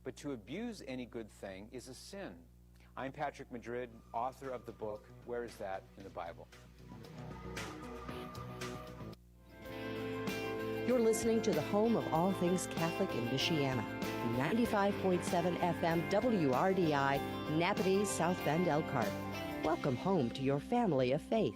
but to abuse any good thing is a sin. I'm Patrick Madrid, author of the book, Where Is That in the Bible? You're listening to the home of all things Catholic in Michiana. 95.7 FM WRDI, Napatee, South Bend, Elkhart. Welcome home to your family of faith.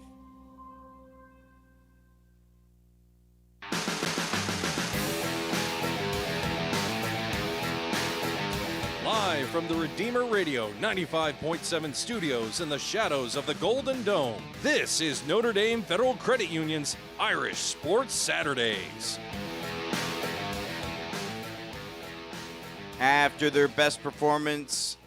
Live from the Redeemer Radio 95.7 studios in the shadows of the Golden Dome, this is Notre Dame Federal Credit Union's Irish Sports Saturdays. After their best performance,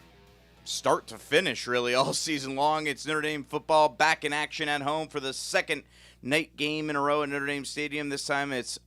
start to finish really all season long, it's Notre Dame football back in action at home for the second night game in a row at Notre Dame Stadium. This time it's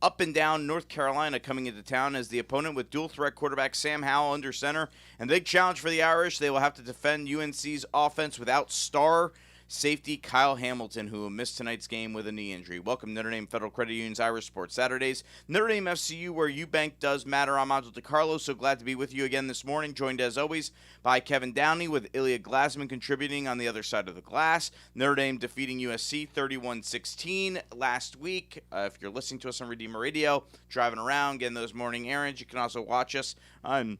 up and down North Carolina coming into town as the opponent with dual threat quarterback Sam Howell under center. And big challenge for the Irish. They will have to defend UNC's offense without star safety Kyle Hamilton, who will miss tonight's game with a knee injury. Welcome Notre Dame Federal Credit Union's Irish Sports Saturdays. Notre Dame FCU, where you bank does matter. I'm Angel DiCarlo, so glad to be with you again this morning, joined as always by Kevin Downey with Ilya Glasman contributing on the other side of the glass. Notre Dame defeating USC 31-16 last week. If you're listening to us on Redeemer Radio, driving around, getting those morning errands, you can also watch us on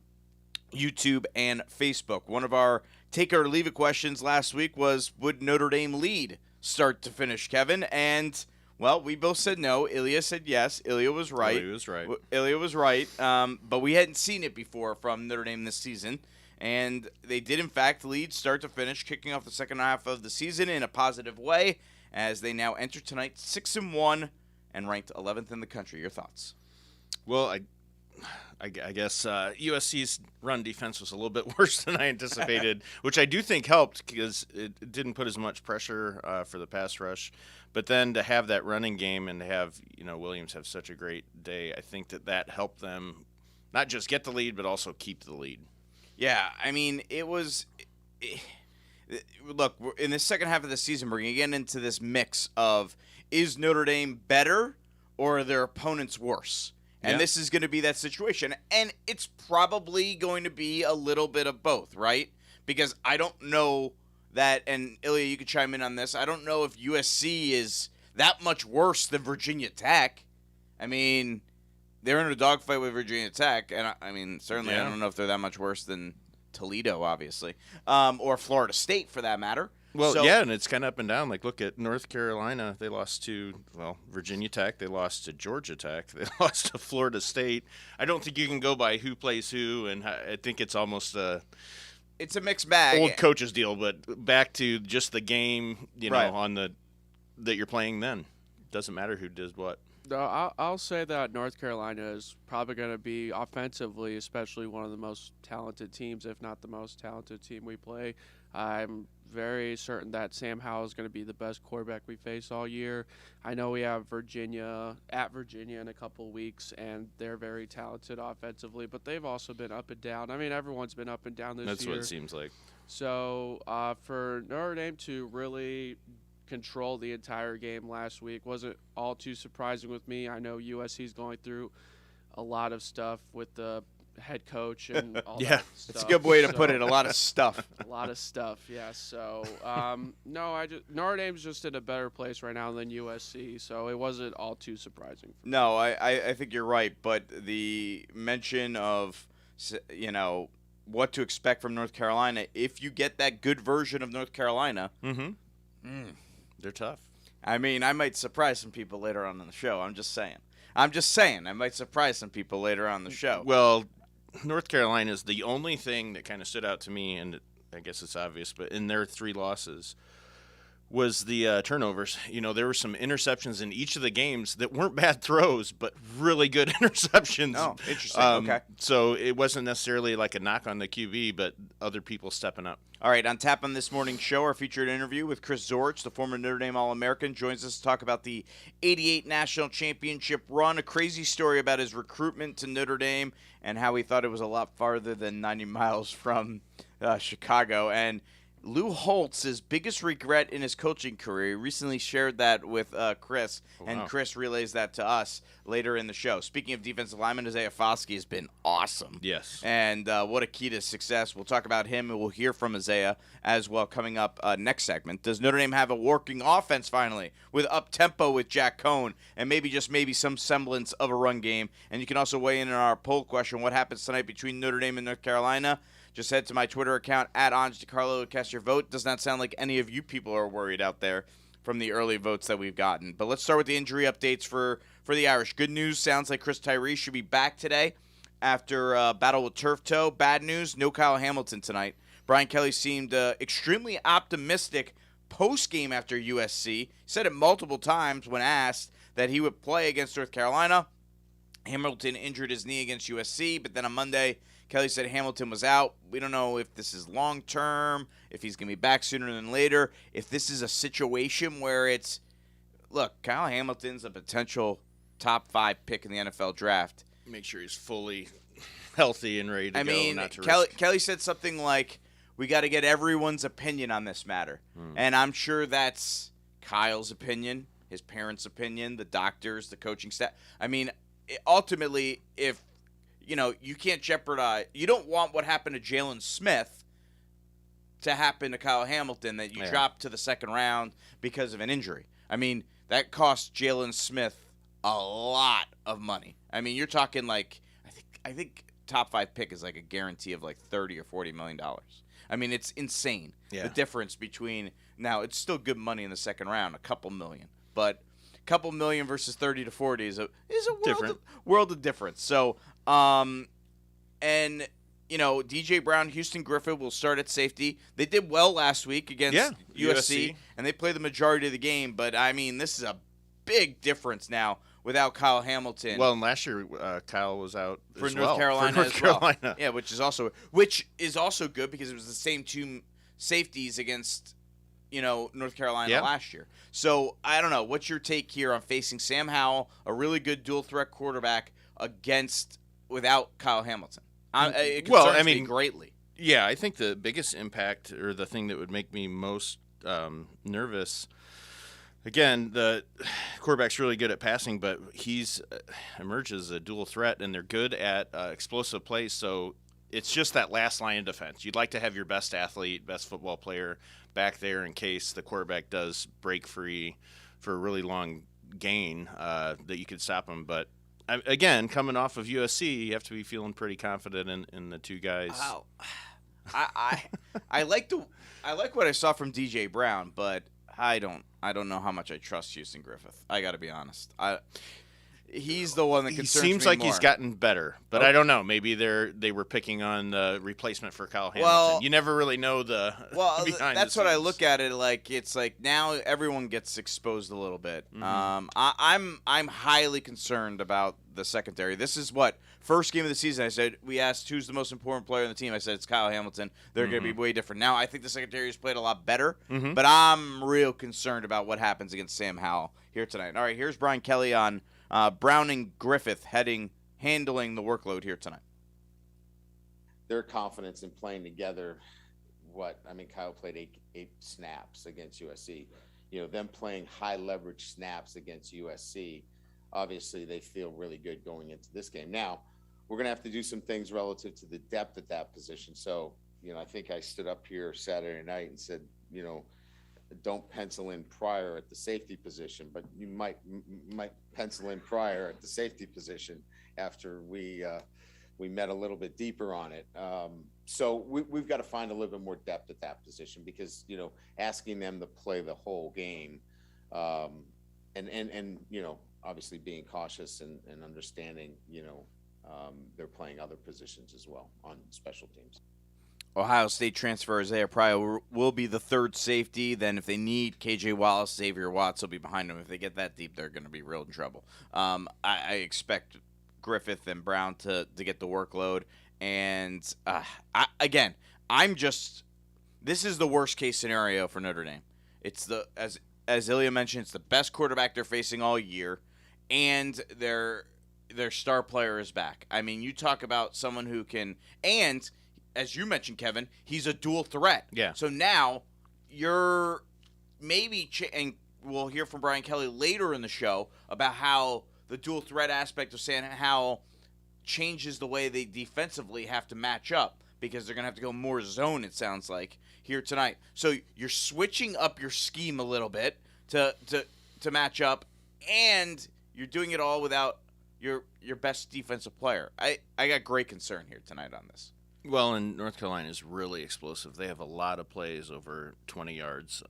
YouTube and Facebook. One of our take it or leave it questions last week was, would Notre Dame lead start to finish, Kevin? And, well, we both said no. Ilya said yes. Ilya was right. Ilya was right. But we hadn't seen it before from Notre Dame this season. And they did, in fact, lead start to finish, kicking off the second half of the season in a positive way as they now enter tonight 6-1 and ranked 11th in the country. Your thoughts? Well, I guess USC's run defense was a little bit worse than I anticipated, which I do think helped because it didn't put as much pressure for the pass rush. But then to have that running game and to have Williams have such a great day, I think that helped them not just get the lead but also keep the lead. Yeah, I mean, look, in the second half of the season, we're going to get into this mix of, is Notre Dame better or are their opponents worse? And This is going to be that situation. And it's probably going to be a little bit of both, right? Because I don't know that, and Ilya, you could chime in on this, I don't know if USC is that much worse than Virginia Tech. I mean, they're in a dogfight with Virginia Tech, and I mean, certainly I don't know if they're that much worse than Toledo, obviously, or Florida State for that matter. Well, and it's kind of up and down. Like, look at North Carolina. They lost to, Virginia Tech. They lost to Georgia Tech. They lost to Florida State. I don't think you can go by who plays who, and I think it's almost it's a mixed bag. Old coach's deal, but back to just the game, right, on that you're playing then. Doesn't matter who does what. No, I'll say that North Carolina is probably going to be offensively, especially one of the most talented teams, if not the most talented team we play. I'm very certain that Sam Howell is going to be the best quarterback we face all year. I know we have Virginia in a couple of weeks, and they're very talented offensively, but they've also been up and down. I mean, everyone's been up and down this year. That's what it seems like. So for Notre Dame to really control the entire game last week wasn't all too surprising with me. I know USC's going through a lot of stuff with the head coach and all that stuff. That's a good way to put it. A lot of stuff. A lot of stuff, yeah. So, Notre Dame's just in a better place right now than USC, so it wasn't all too surprising. No, I think you're right, but the mention of, what to expect from North Carolina, if you get that good version of North Carolina, they're tough. I mean, I might surprise some people later on in the show. I'm just saying. I might surprise some people later on the show. Well, North Carolina is the only thing that kind of stood out to me, and I guess it's obvious, but in their 3 losses was the turnovers. There were some interceptions in each of the games that weren't bad throws, but really good interceptions. Oh, interesting. Okay. So it wasn't necessarily like a knock on the QB, but other people stepping up. All right, on tap on this morning's show, our featured interview with Chris Zorich, the former Notre Dame All-American, joins us to talk about the '88 National Championship run, a crazy story about his recruitment to Notre Dame and how he thought it was a lot farther than 90 miles from Chicago. And Lou Holtz's biggest regret in his coaching career. He recently shared that with Chris, and Chris relays that to us later in the show. Speaking of defensive lineman, Isaiah Foskey has been awesome. Yes. And what a key to success. We'll talk about him, and we'll hear from Isaiah as well coming up next segment. Does Notre Dame have a working offense finally with up-tempo with Jack Cohn and maybe some semblance of a run game? And you can also weigh in on our poll question, what happens tonight between Notre Dame and North Carolina? Just head to my Twitter account, @AnjDiCarlo, to cast your vote. Does not sound like any of you people are worried out there from the early votes that we've gotten. But let's start with the injury updates for the Irish. Good news, sounds like Chris Tyree should be back today after a battle with turf toe. Bad news, no Kyle Hamilton tonight. Brian Kelly seemed extremely optimistic post-game after USC. He said it multiple times when asked that he would play against North Carolina. Hamilton injured his knee against USC, but then on Monday, Kelly said Hamilton was out. We don't know if this is long-term, if he's going to be back sooner than later, if this is a situation where it's, look, Kyle Hamilton's a potential top 5 pick in the NFL draft. Make sure he's fully healthy and ready to go. Not to Kelly said something like, we got to get everyone's opinion on this matter. And I'm sure that's Kyle's opinion, his parents' opinion, the doctors, the coaching staff. I mean, ultimately, if you can't jeopardize. You don't want what happened to Jalen Smith to happen to Kyle Hamilton, that you drop to the second round because of an injury. I mean, that cost Jalen Smith a lot of money. I mean, you're talking like I think top 5 pick is like a guarantee of like $30 or $40 million. I mean, it's insane. Yeah. The difference between now it's still good money in the second round, a couple million, but a couple million versus 30 to 40 is a world of difference. So. And, DJ Brown, Houston Griffith will start at safety. They did well last week against USC, and they played the majority of the game. But, I mean, this is a big difference now without Kyle Hamilton. Well, and last year Kyle was out for North Carolina as well. Yeah, which is also good because it was the same 2 safeties against North Carolina last year. So, I don't know. What's your take here on facing Sam Howell, a really good dual-threat quarterback, without Kyle Hamilton? It concerns me greatly. Yeah, I think the biggest impact, or the thing that would make me most nervous, again, the quarterback's really good at passing, but he's emerges as a dual threat, and they're good at explosive plays, so it's just that last line of defense. You'd like to have your best athlete, best football player back there in case the quarterback does break free for a really long gain that you could stop him, but again, coming off of USC, you have to be feeling pretty confident in the 2 guys. Wow. I like what I saw from DJ Brown, but I don't know how much I trust Houston Griffith. I got to be honest. He's the one that concerns me He seems like more. He's gotten better, but I don't know. Maybe they were picking on the replacement for Kyle Hamilton. You never really know the behind that's the what I scenes. look at it like. It's like now everyone gets exposed a little bit. I'm highly concerned about the secondary. This is what first game of the season. I said we asked who's the most important player on the team. I said it's Kyle Hamilton. They're going to be way different now. I think the secondary has played a lot better, but I'm real concerned about what happens against Sam Howell here tonight. All right, here's Brian Kelly on Brown and Griffith handling the workload here tonight. Their confidence in playing together. Kyle played eight snaps against USC. Them playing high leverage snaps against USC. Obviously, they feel really good going into this game. Now, we're going to have to do some things relative to the depth at that position. So, I think I stood up here Saturday night and said, don't pencil in Pryor at the safety position, but you might pencil in Pryor at the safety position after we met a little bit deeper on it. So we've got to find a little bit more depth at that position because, asking them to play the whole game and obviously being cautious and understanding, they're playing other positions as well on special teams. Ohio State transfer Isaiah Pryor will be the 3rd safety. Then if they need KJ Wallace, Xavier Watts will be behind them. If they get that deep, they're going to be real in trouble. I expect Griffith and Brown to get the workload. And this is the worst case scenario for Notre Dame. It's as Ilya mentioned, it's the best quarterback they're facing all year, and their star player is back. I mean, you talk about someone who can, and as you mentioned, Kevin, he's a dual threat. Yeah. So now you're maybe and we'll hear from Brian Kelly later in the show about how the dual threat aspect of Sam Howell changes the way they defensively have to match up, because they're going to have to go more zone, it sounds like, here tonight. So you're switching up your scheme a little bit to match up, and you're doing it all without your best defensive player. I got great concern here tonight on this. Well, and North Carolina is really explosive. They have a lot of plays over 20 yards.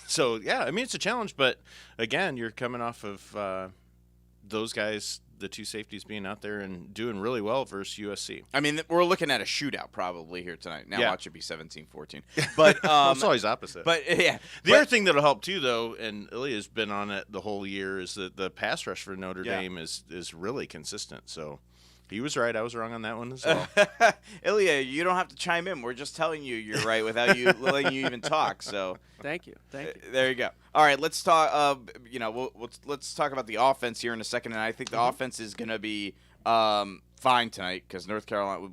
So, yeah, I mean, it's a challenge. But, again, you're coming off of those guys, the two safeties being out there and doing really well versus USC. I mean, we're looking at a shootout probably here tonight. Now watch it be 17-14. But it's always opposite. But, yeah. The other thing that'll help, too, though, and Ilya's been on it the whole year, is that the pass rush for Notre Dame is really consistent. So he was right. I was wrong on that one as well. Ilya, you don't have to chime in. We're just telling you you're right without you letting you even talk. So Thank you. There you go. All right, let's talk. Let's talk about the offense here in a second. And I think the offense is going to be fine tonight because North Carolina.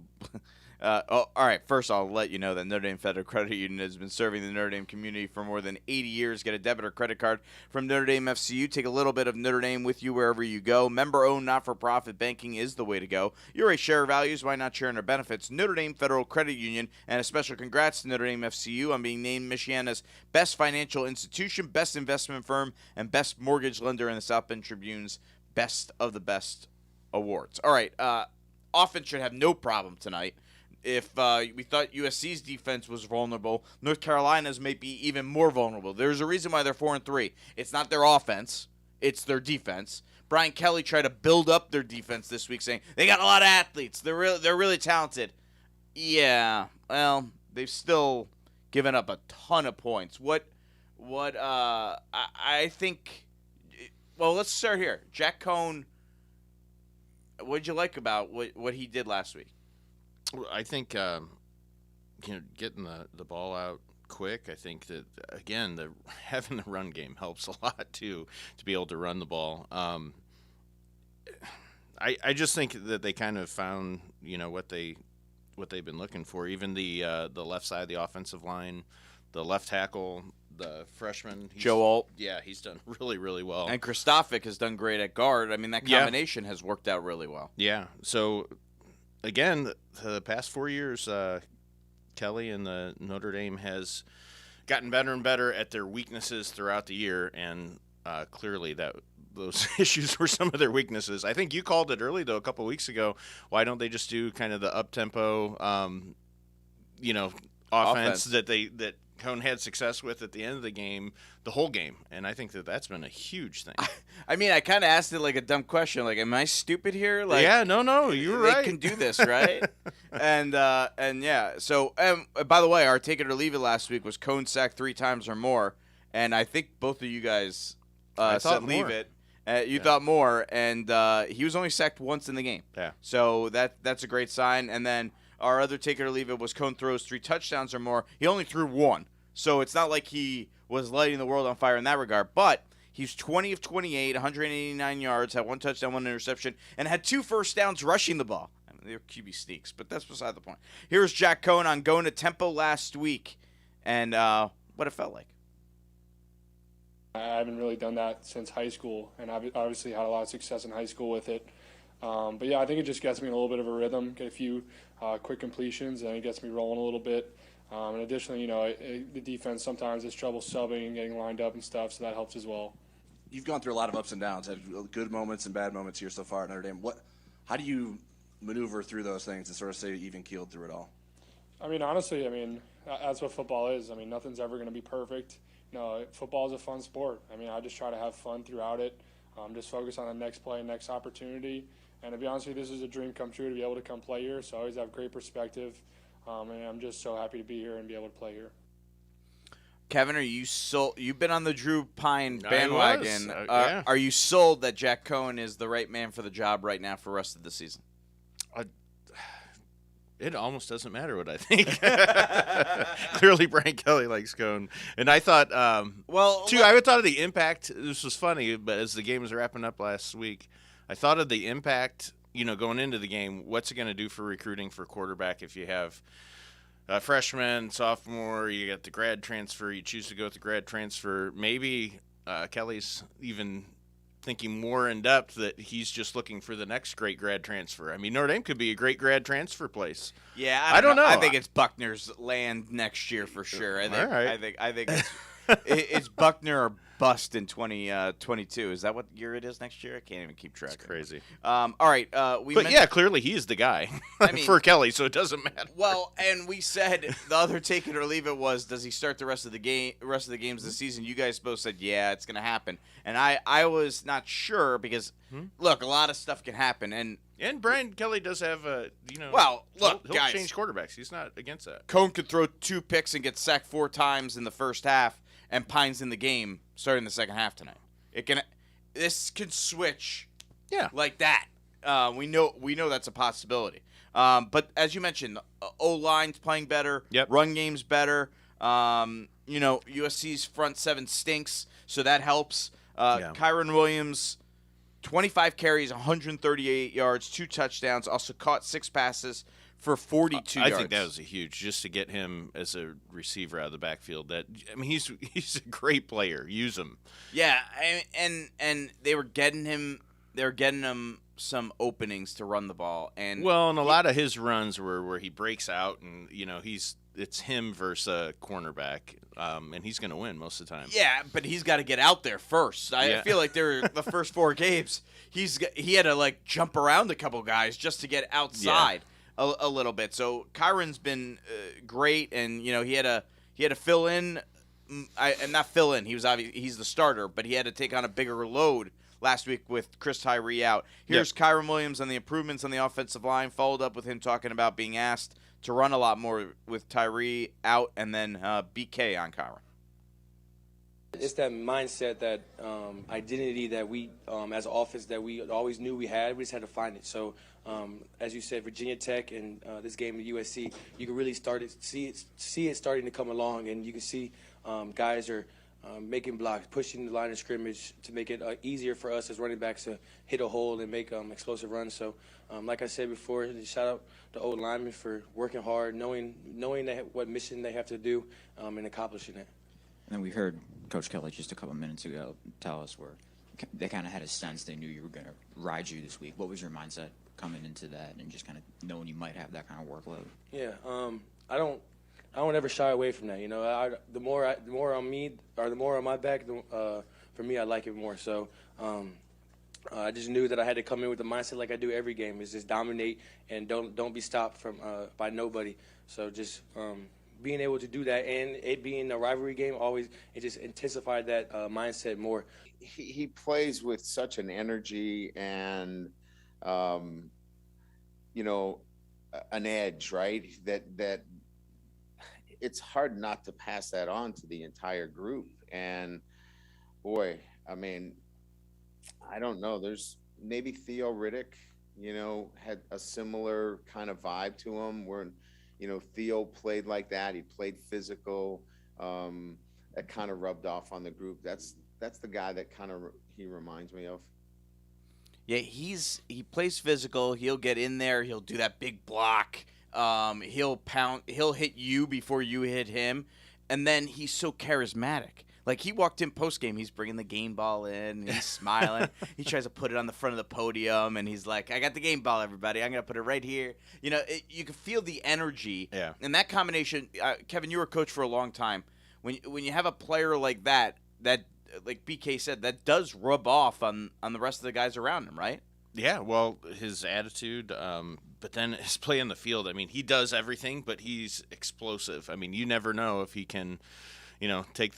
All right. First, I'll let you know that Notre Dame Federal Credit Union has been serving the Notre Dame community for more than 80 years. Get a debit or credit card from Notre Dame FCU. Take a little bit of Notre Dame with you wherever you go. Member-owned, not-for-profit banking is the way to go. You're a share of values. Why not share in our benefits? Notre Dame Federal Credit Union. And a special congrats to Notre Dame FCU on being named Michiana's best financial institution, best investment firm, and best mortgage lender in the South Bend Tribune's Best of the Best awards. All right. Offense should have no problem tonight. If we thought USC's defense was vulnerable, North Carolina's may be even more vulnerable. There's a reason why they're 4-3. It's not their offense; it's their defense. Brian Kelly tried to build up their defense this week, saying they got a lot of athletes. They're really talented. Yeah, well, they've still given up a ton of points. I think. Well, let's start here. Jack Cohn. What did you like about what he did last week? I think getting the ball out quick. I think that again, having the run game helps a lot too, to be able to run the ball. I just think that they kind of found what they've been looking for. Even the left side of the offensive line, the left tackle, the freshman Joe Alt. Yeah, he's done really, really well. And Kristofic has done great at guard. I mean, that combination has worked out really well. Yeah. So. Again, the past 4 years, Kelly and the Notre Dame has gotten better and better at their weaknesses throughout the year, and clearly those issues were some of their weaknesses. I think you called it early, though, a couple of weeks ago. Why don't they just do kind of the up-tempo, offense that Cohn had success with at the end of the game, the whole game, and I think that's been a huge thing. I mean, I kind of asked it like a dumb question, like, am I stupid here? Like, yeah, no, you were right. They can do this, right? and yeah, so by the way, our take it or leave it last week was Cohn sacked 3 times or more, and I think both of you guys said leave it. You thought more, and he was only sacked once in the game. Yeah. So that's a great sign, and then our other take it or leave it was Cohn throws 3 touchdowns or more. He only threw 1. So it's not like he was lighting the world on fire in that regard. But he's 20 of 28, 189 yards, had 1 touchdown, 1 interception, and had 2 first downs rushing the ball. I mean, they're QB sneaks, but that's beside the point. Here's Jack Cohn on going to Tempo last week and what it felt like. I haven't really done that since high school, and I've obviously had a lot of success in high school with it. But, yeah, I think it just gets me in a little bit of a rhythm, get a few quick completions, and it gets me rolling a little bit. And additionally, the defense sometimes has trouble subbing and getting lined up and stuff, so that helps as well. You've gone through a lot of ups and downs, had good moments and bad moments here so far at Notre Dame. How do you maneuver through those things and sort of stay even-keeled through it all? I mean, honestly, that's what football is. I mean, nothing's ever going to be perfect. Football is a fun sport. I mean, I just try to have fun throughout it, just focus on the next play, next opportunity. And to be honest with you, this is a dream come true to be able to come play here, so I always have great perspective. And I'm just so happy to be here and be able to play here. Kevin, you've been on the Drew Pine bandwagon. Yeah. Are you sold that Jack Cohn is the right man for the job right now for the rest of the season? It almost doesn't matter what I think. Clearly, Brian Kelly likes Cohn. And I thought, I thought of the impact. This was funny, but as the game was wrapping up last week, I thought of the impact going into the game, what's it going to do for recruiting for quarterback if you have freshman, sophomore, you got the grad transfer, you choose to go with the grad transfer. Maybe Kelly's even thinking more in depth that he's just looking for the next great grad transfer. I mean, Notre Dame could be a great grad transfer place. Yeah, I don't know. I think it's Buckner's land next year for sure. All right. I think it's Buckner or bust in 2022. Is that what year it is next year? I can't even keep track. It's crazy. All right. Clearly he's the guy I mean, for Kelly, so it doesn't matter. Well, and we said the other take it or leave it was, does he start the rest of the games this season? You guys both said, yeah, it's going to happen. And I was not sure because, look, a lot of stuff can happen. And Brian Kelly does have well, look, he'll guys, change quarterbacks. He's not against that. Cone could throw 2 picks and get sacked 4 times in the first half, and Pine's in the game starting the second half tonight. This can switch, like that. We know that's a possibility. But as you mentioned, O-line's playing better. Yep. Run game's better. USC's front 7 stinks, so that helps. Kyron Williams, 25 carries, 138 yards, 2 touchdowns. Also caught 6 passes for 42 yards. I think that was a huge, just to get him as a receiver out of the backfield. He's a great player. Use him. Yeah, and they were getting him some openings to run the ball. And a lot of his runs were where he breaks out and it's him versus a cornerback, and he's going to win most of the time. Yeah, but he's got to get out there first. I feel like the first 4 games he had to jump around a couple guys just to get outside a little bit. So Kyron's been great, and he had to fill in. And not fill in. He's the starter, but he had to take on a bigger load last week with Chris Tyree out. Here's Kyron Williams on the improvements on the offensive line, followed up with him talking about being asked to run a lot more with Tyree out, and then BK on Kyron. It's that mindset, that identity that we, as an offense, that we always knew we had. We just had to find it. So, as you said, Virginia Tech and this game at USC, you can really see it starting to come along, and you can see guys are making blocks, pushing the line of scrimmage to make it easier for us as running backs to hit a hole and make explosive runs. So, like I said before, shout out to old linemen for working hard, knowing what mission they have to do, and accomplishing it. And then we heard Coach Kelly just a couple minutes ago tell us where they kind of had a sense they knew you were going to ride you this week. What was your mindset coming into that, and just kind of knowing you might have that kind of workload? Yeah, I don't ever shy away from that. The more on me, or the more on my back, for me, I like it more. So I just knew that I had to come in with the mindset like I do every game, is just dominate and don't be stopped by nobody. So just being able to do that, and it being a rivalry game, it just intensified that mindset more. He plays with such an energy and an edge, right? That it's hard not to pass that on to the entire group. And boy, I mean, I don't know. There's maybe Theo Riddick, had a similar kind of vibe to him where, Theo played like that. He played physical. That kind of rubbed off on the group. That's the guy that he reminds me of. Yeah, he plays physical. He'll get in there. He'll do that big block. He'll pound. He'll hit you before you hit him, and then he's so charismatic. Like, he walked in post-game, he's bringing the game ball in, he's smiling. He tries to put it on the front of the podium, and he's like, I got the game ball, everybody. I'm going to put it right here. You can feel the energy. Yeah. And that combination, Kevin, you were a coach for a long time. When you have a player like that, like BK said, that does rub off on the rest of the guys around him, right? Yeah, well, his attitude, but then his play in the field. I mean, he does everything, but he's explosive. I mean, you never know if he can, take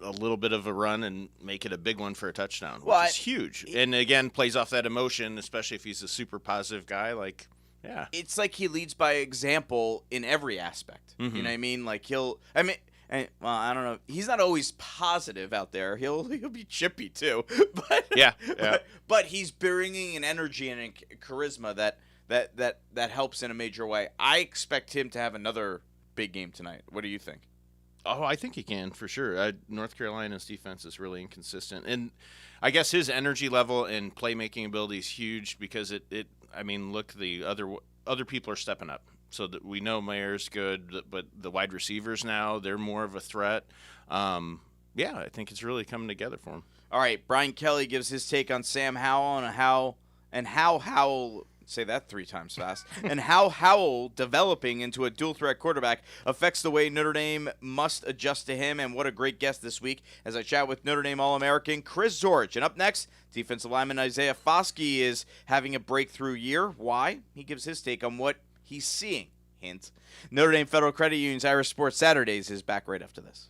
a little bit of a run and make it a big one for a touchdown, which is huge. And again, plays off that emotion, especially if he's a super positive guy. Like, yeah, it's like he leads by example in every aspect. Mm-hmm. You know what I mean? Like, I don't know. He's not always positive out there. He'll be chippy too. But yeah. But he's bringing an energy and a charisma that helps in a major way. I expect him to have another big game tonight. What do you think? Oh, I think he can for sure. North Carolina's defense is really inconsistent, and I guess his energy level and playmaking ability is huge because I mean, look, the other people are stepping up, so that we know Mayer's good, but the wide receivers now, they're more of a threat. Yeah, I think it's really coming together for him. All right, Brian Kelly gives his take on Sam Howell and how Howell, say that 3 times fast, and how Howell developing into a dual-threat quarterback affects the way Notre Dame must adjust to him. And what a great guest this week as I chat with Notre Dame All-American Chris Zorich. And up next, defensive lineman Isaiah Foskey is having a breakthrough year. Why? He gives his take on what he's seeing. Hint. Notre Dame Federal Credit Union's Irish Sports Saturdays is back right after this.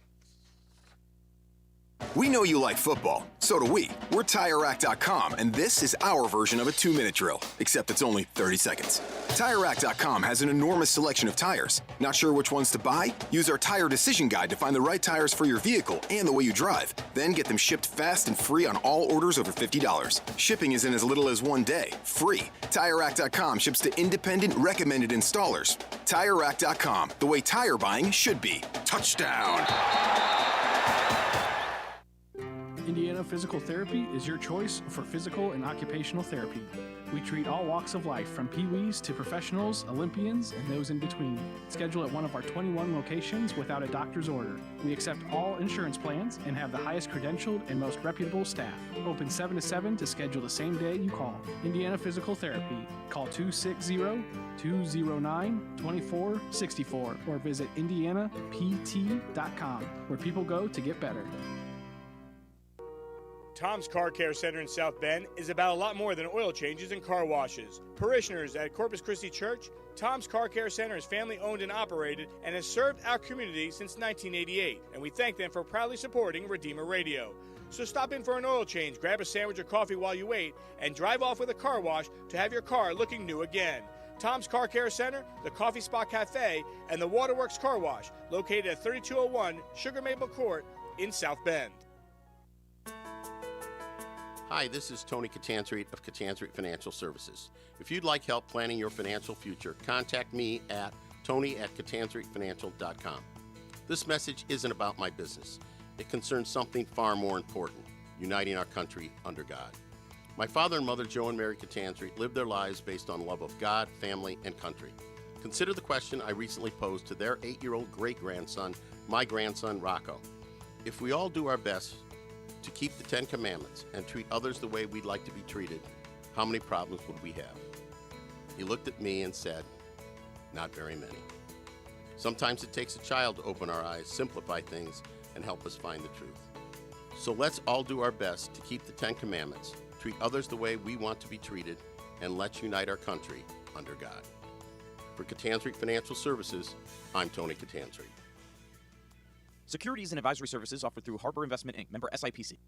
We know you like football, so do we. We're TireRack.com, and this is our version of a 2-minute drill, except it's only 30 seconds. TireRack.com has an enormous selection of tires. Not sure which ones to buy? Use our tire decision guide to find the right tires for your vehicle and the way you drive. Then get them shipped fast and free on all orders over $50. Shipping is in as little as 1 day, free. TireRack.com ships to independent, recommended installers. TireRack.com, the way tire buying should be. Touchdown! Indiana Physical Therapy is your choice for physical and occupational therapy. We treat all walks of life, from peewees to professionals, Olympians, and those in between. Schedule at one of our 21 locations without a doctor's order. We accept all insurance plans and have the highest credentialed and most reputable staff. Open 7 to 7 to schedule the same day you call. Indiana Physical Therapy. Call 260-209-2464 or visit indianapt.com, where people go to get better. Tom's Car Care Center in South Bend is about a lot more than oil changes and car washes. Parishioners at Corpus Christi Church, Tom's Car Care Center is family owned and operated and has served our community since 1988, and we thank them for proudly supporting Redeemer Radio. So stop in for an oil change, grab a sandwich or coffee while you wait, and drive off with a car wash to have your car looking new again. Tom's Car Care Center, the Coffee Spot Cafe, and the Waterworks Car Wash, located at 3201 Sugar Maple Court in South Bend. Hi, this is Tony Catanzarite of Catanzarite Financial Services. If you'd like help planning your financial future, contact me at tony@catanzaritefinancial.com. This message isn't about my business. It concerns something far more important, uniting our country under God. My father and mother, Joe and Mary Catanzarite, lived their lives based on love of God, family, and country. Consider the question I recently posed to their 8-year-old great-grandson, my grandson, Rocco. If we all do our best to keep the 10 Commandments and treat others the way we'd like to be treated, how many problems would we have? He looked at me and said, not very many. Sometimes it takes a child to open our eyes, simplify things, and help us find the truth. So let's all do our best to keep the 10 Commandments, treat others the way we want to be treated, and let's unite our country under God. For Catanzarite Financial Services, I'm Tony Catanzarite. Securities and advisory services offered through Harbor Investment Inc., member SIPC.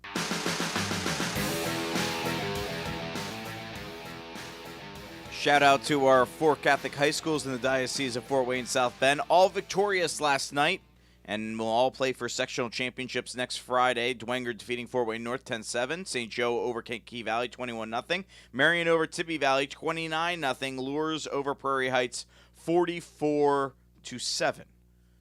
Shout out to our 4 Catholic high schools in the Diocese of Fort Wayne, South Bend, all victorious last night, and will all play for sectional championships next Friday. Dwenger defeating Fort Wayne North 10-7. St. Joe over Kankakee Valley 21-0. Marion over Tibby Valley 29-0. Lures over Prairie Heights 44-7.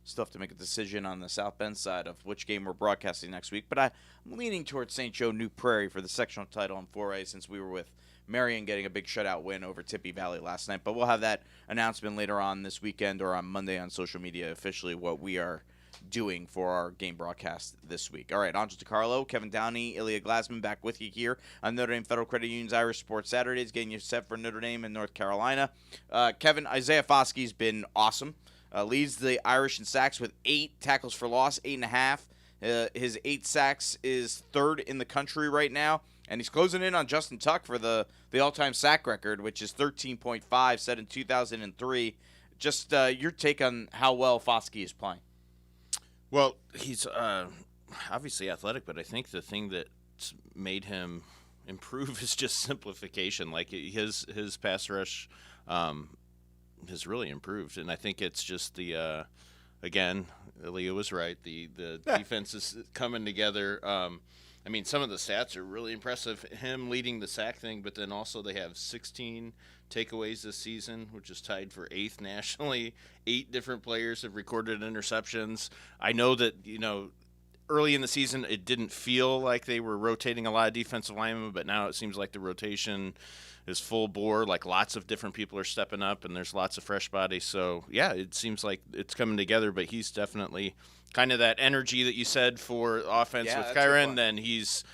Still have to make a decision on the South Bend side of which game we're broadcasting next week, but I'm leaning towards St. Joe New Prairie for the sectional title in 4A, since we were with Marion getting a big shutout win over Tippy Valley last night. But we'll have that announcement later on this weekend or on Monday on social media, officially what we are doing for our game broadcast this week. All right, Angel DiCarlo, Kevin Downey, Ilya Glasman back with you here on Notre Dame Federal Credit Union's Irish Sports Saturdays, getting you set for Notre Dame and North Carolina. Kevin, Isaiah Foskey's been awesome. Leads the Irish in sacks with 8 tackles for loss, 8.5. His 8 sacks is 3rd in the country right now, and he's closing in on Justin Tuck for the all-time sack record, which is 13.5, set in 2003. Just your take on how well Foskey is playing. Well, he's obviously athletic, but I think the thing that's made him improve is just simplification. Like his pass rush has really improved, and I think it's just the again, Leah was right. The defense is coming together. I mean, some of the stats are really impressive. Him leading the sack thing, but then also they have 16 takeaways this season, which is tied for 8th nationally. 8 different players have recorded interceptions. I know that, early in the season it didn't feel like they were rotating a lot of defensive linemen, but now it seems like the rotation is full bore. Like, lots of different people are stepping up, and there's lots of fresh bodies. So, yeah, it seems like it's coming together, but he's definitely kind of that energy that you said for offense with Kyron. Then he's,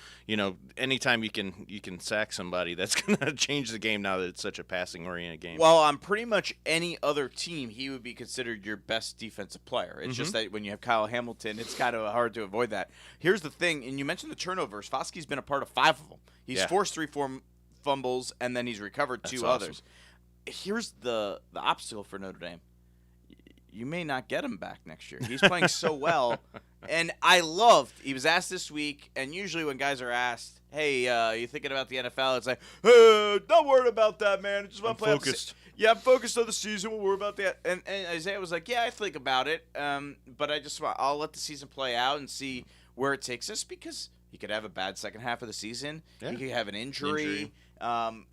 anytime you can sack somebody, that's going to change the game now that it's such a passing-oriented game. Well, on pretty much any other team, he would be considered your best defensive player. It's just that when you have Kyle Hamilton, it's kind of hard to avoid that. Here's the thing, and you mentioned the turnovers. Foskey's been a part of 5 of them. He's forced 3 fumbles, and then he's recovered 2 others. Here's the obstacle for Notre Dame. You may not get him back next year. He's playing so well. And he was asked this week, and usually when guys are asked, hey, you thinking about the NFL? It's like, not worried about that, man. I just want to play focused. I'm focused on the season. We'll worry about that. And Isaiah was like, I think about it, but I'll let the season play out and see where it takes us, because he could have a bad second half of the season. Yeah. He could have an injury.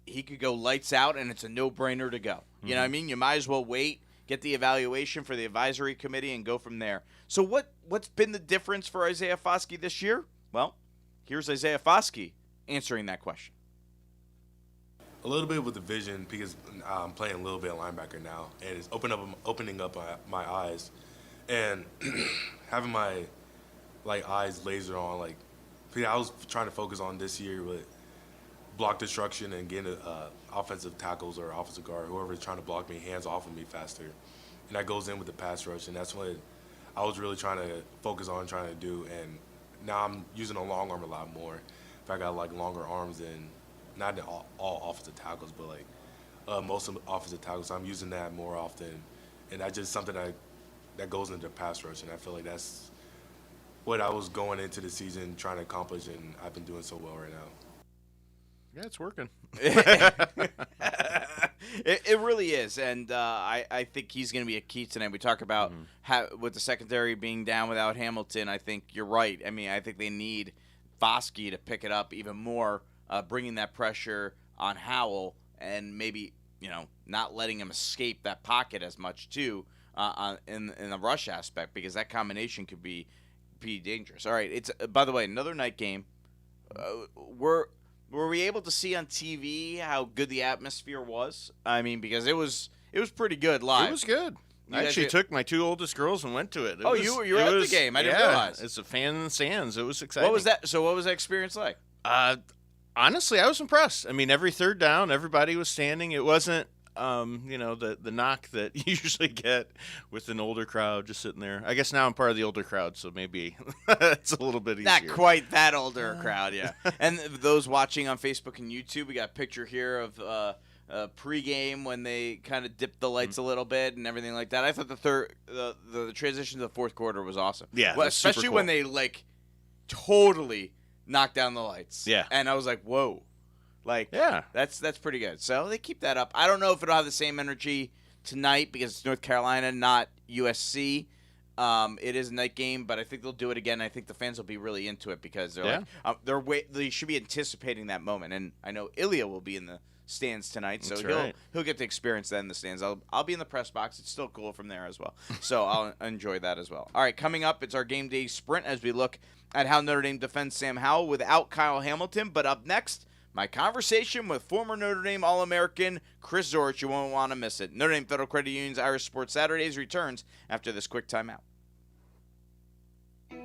He could go lights out, and it's a no-brainer to go. You know what I mean? You might as well wait, get the evaluation for the advisory committee, and go from there. So what's been the difference for Isaiah Foskey this year? Well, here's Isaiah Foskey answering that question. A little bit with the vision, because I'm playing a little bit of linebacker now, and it's opening up my eyes, and having my eyes laser on. I was trying to focus on this year with block destruction and getting offensive tackles or offensive guard, whoever's trying to block me, hands off of me faster. And that goes in with the pass rush, and that's what I was really trying to focus on trying to do. And now I'm using a long arm a lot more. If I got longer arms than, not all offensive tackles, but most of the offensive tackles, I'm using that more often. And that's just something that goes into the pass rush, and I feel like that's what I was going into the season trying to accomplish, and I've been doing so well right now. Yeah, it's working. It really is, and I think he's going to be a key tonight. We talk about with the secondary being down without Hamilton. I think you're right. I mean, I think they need Foskey to pick it up even more, bringing that pressure on Howell, and maybe not letting him escape that pocket as much too in the rush aspect, because that combination could be dangerous. All right, it's by the way another night game. Were we able to see on TV how good the atmosphere was? I mean, because it was pretty good live. It was good. I actually took my 2 oldest girls and went to it. You were at the game. I didn't realize. It's a fan in the stands. It was exciting. What was that? So what was that experience like? Honestly, I was impressed. I mean, every third down, everybody was standing. It wasn't, the knock that you usually get with an older crowd just sitting there. I guess now I'm part of the older crowd, so maybe it's a little bit easier. Not quite that older crowd, yeah. And those watching on Facebook and YouTube, we got a picture here of pregame when they kind of dipped the lights a little bit and everything like that. I thought the transition to the fourth quarter was awesome. Yeah, especially when they totally knocked down the lights. Yeah, and I was like, whoa. That's pretty good. So they keep that up. I don't know if it'll have the same energy tonight because it's North Carolina, not USC. It is a night game, but I think they'll do it again. I think the fans will be really into it because they should be anticipating that moment. And I know Ilya will be in the stands tonight, so he'll get to experience that in the stands. I'll be in the press box. It's still cool from there as well, so I'll enjoy that as well. All right, coming up, it's our game day sprint as we look at how Notre Dame defends Sam Howell without Kyle Hamilton. But up next, my conversation with former Notre Dame All-American Chris Zorich. You won't want to miss it. Notre Dame Federal Credit Union's Irish Sports Saturdays returns after this quick timeout.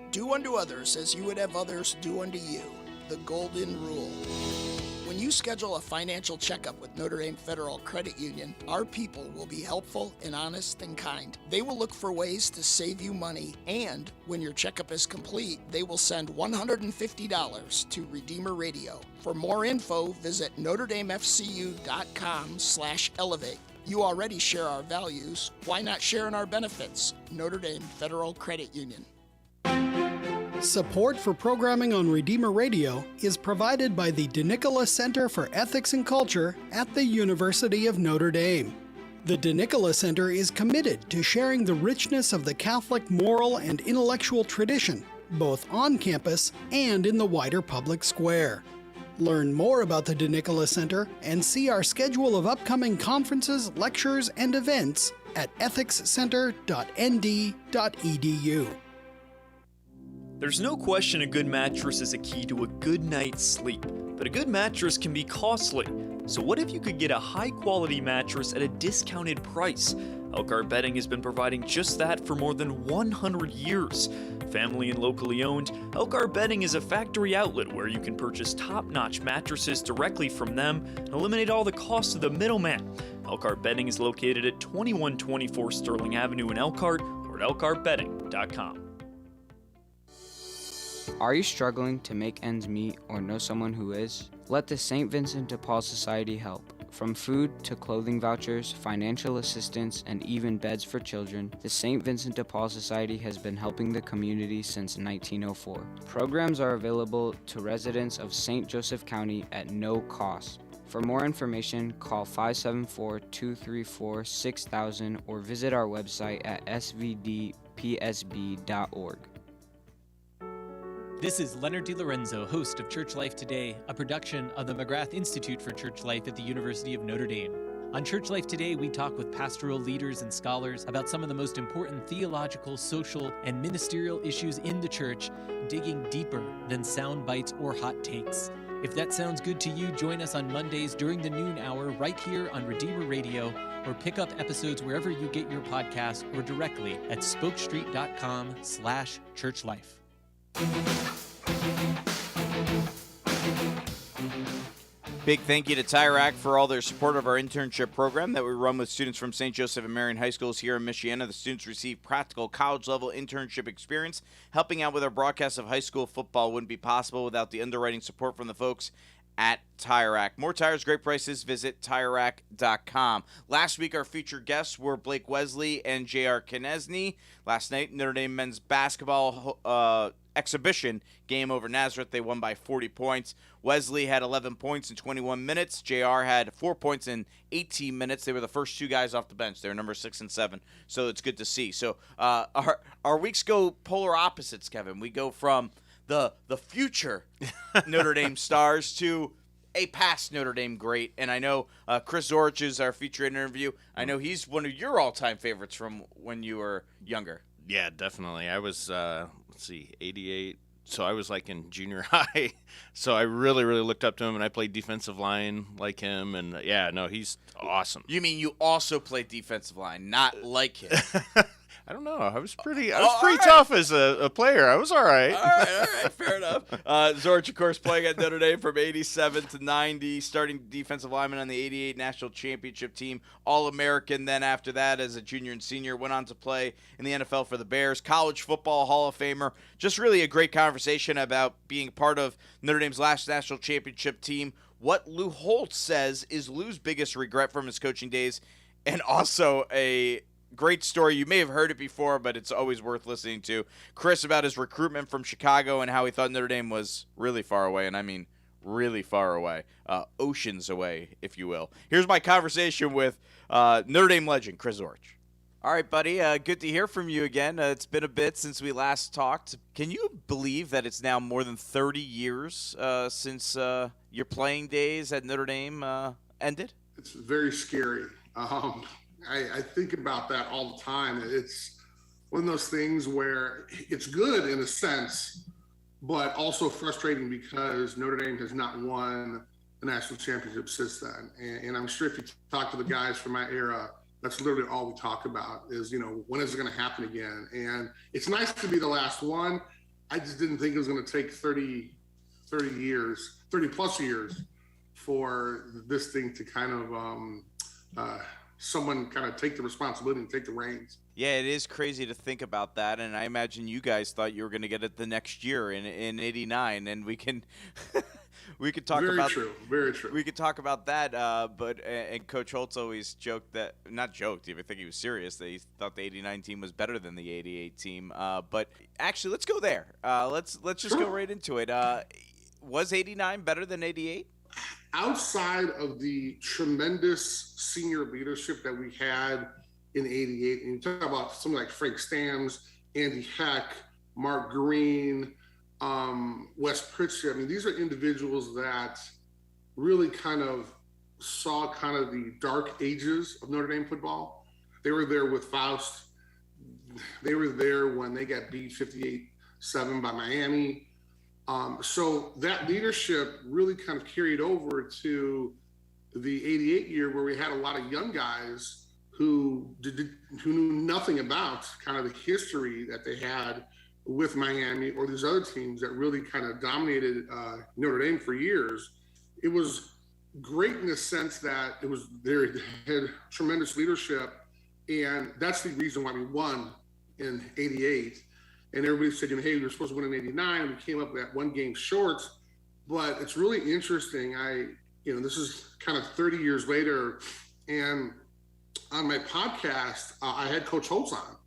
Do unto others as you would have others do unto you. The golden rule. When you schedule a financial checkup with Notre Dame Federal Credit Union, our people will be helpful and honest and kind. They will look for ways to save you money, and when your checkup is complete, they will send $150 to Redeemer Radio. For more info, visit NotreDameFCU.com/elevate. You already share our values. Why not share in our benefits? Notre Dame Federal Credit Union. Support for programming on Redeemer Radio is provided by the DeNicola Center for Ethics and Culture at the University of Notre Dame. The DeNicola Center is committed to sharing the richness of the Catholic moral and intellectual tradition both on campus and in the wider public square. Learn more about the DeNicola Center and see our schedule of upcoming conferences, lectures, and events at ethicscenter.nd.edu. There's no question a good mattress is a key to a good night's sleep, but a good mattress can be costly. So what if you could get a high-quality mattress at a discounted price? Elkhart Bedding has been providing just that for more than 100 years. Family and locally owned, Elkhart Bedding is a factory outlet where you can purchase top-notch mattresses directly from them and eliminate all the costs of the middleman. Elkhart Bedding is located at 2124 Sterling Avenue in Elkhart or at elkhartbedding.com. Are you struggling to make ends meet or know someone who is? Let the St. Vincent de Paul Society help. From food to clothing vouchers, financial assistance, and even beds for children, the St. Vincent de Paul Society has been helping the community since 1904. Programs are available to residents of St. Joseph County at no cost. For more information, call 574-234-6000 or visit our website at svdpsb.org. This is Leonard DiLorenzo, host of Church Life Today, a production of the McGrath Institute for Church Life at the University of Notre Dame. On Church Life Today, we talk with pastoral leaders and scholars about some of the most important theological, social, and ministerial issues in the church, digging deeper than sound bites or hot takes. If that sounds good to you, join us on Mondays during the noon hour right here on Redeemer Radio, or pick up episodes wherever you get your podcasts or directly at spokestreet.com/churchlife. Big thank you to Tyrac for all their support of our internship program that we run with students from St. Joseph and Marian High Schools here in Michiana. The students receive practical college-level internship experience. Helping out with our broadcast of high school football wouldn't be possible without the underwriting support from the folks at TireRack. More tires, great prices. Visit TireRack.com. Last week, our featured guests were Blake Wesley and J.R. Knesny. Last night, Notre Dame men's basketball exhibition game over Nazareth. They won by 40 points. Wesley had 11 points in 21 minutes. JR had 4 points in 18 minutes. They were the first two guys off the bench. They were number 6 and 7, so it's good to see. So our weeks go polar opposites, Kevin. We go from the future Notre Dame stars to a past Notre Dame great. And I know Chris Zorich is our featured interview. I know he's one of your all-time favorites from when you were younger. Yeah, definitely. I was, 88. So I was like in junior high. So I really, really looked up to him, and I played defensive line like him. And yeah, no, he's awesome. You mean you also played defensive line, not like him? I don't know. I was pretty tough as a player. I was all right. All right, fair enough. Zorich, of course, playing at Notre Dame from 87 to 90, starting defensive lineman on the 88 national championship team, All-American. Then after that, as a junior and senior, went on to play in the NFL for the Bears, college football Hall of Famer. Just really a great conversation about being part of Notre Dame's last national championship team. What Lou Holtz says is Lou's biggest regret from his coaching days, and also a great story. You may have heard it before, but it's always worth listening to. Chris about his recruitment from Chicago and how he thought Notre Dame was really far away, and I mean really far away, oceans away, if you will. Here's my conversation with Notre Dame legend Chris Zorich. All right, buddy, good to hear from you again. It's been a bit since we last talked. Can you believe that it's now more than 30 years since your playing days at Notre Dame ended? It's very scary. I think about that all the time. It's one of those things where it's good in a sense, but also frustrating because Notre Dame has not won the national championship since then. And I'm sure if you talk to the guys from my era, that's literally all we talk about is, when is it going to happen again? And it's nice to be the last one. I just didn't think it was going to take 30 plus years for this thing to kind of, someone kind of take the responsibility and take the reins. Yeah, it is crazy to think about that, and I imagine you guys thought you were going to get it the next year in '89, and we can talk about very true. We could talk about that, but Coach Holtz always joked that, not joked, I think he was serious, that he thought the '89 team was better than the '88 team. But actually, let's go there. Let's just go right into it. Was '89 better than '88? Outside of the tremendous senior leadership that we had in '88, and you talk about something like Frank Stams, Andy Heck, Mark Green, Wes Pritchett. I mean, these are individuals that really kind of saw kind of the dark ages of Notre Dame football. They were there with Faust. They were there when they got beat 58-7 by Miami. So that leadership really kind of carried over to the 88 year, where we had a lot of young guys who knew nothing about kind of the history that they had with Miami or these other teams that really kind of dominated Notre Dame for years. It was great in the sense that they had tremendous leadership, and that's the reason why we won in 88. And everybody said, hey, we were supposed to win in 89. We came up with that one game short. But it's really interesting. This is kind of 30 years later, and on my podcast, I had Coach Holtz on.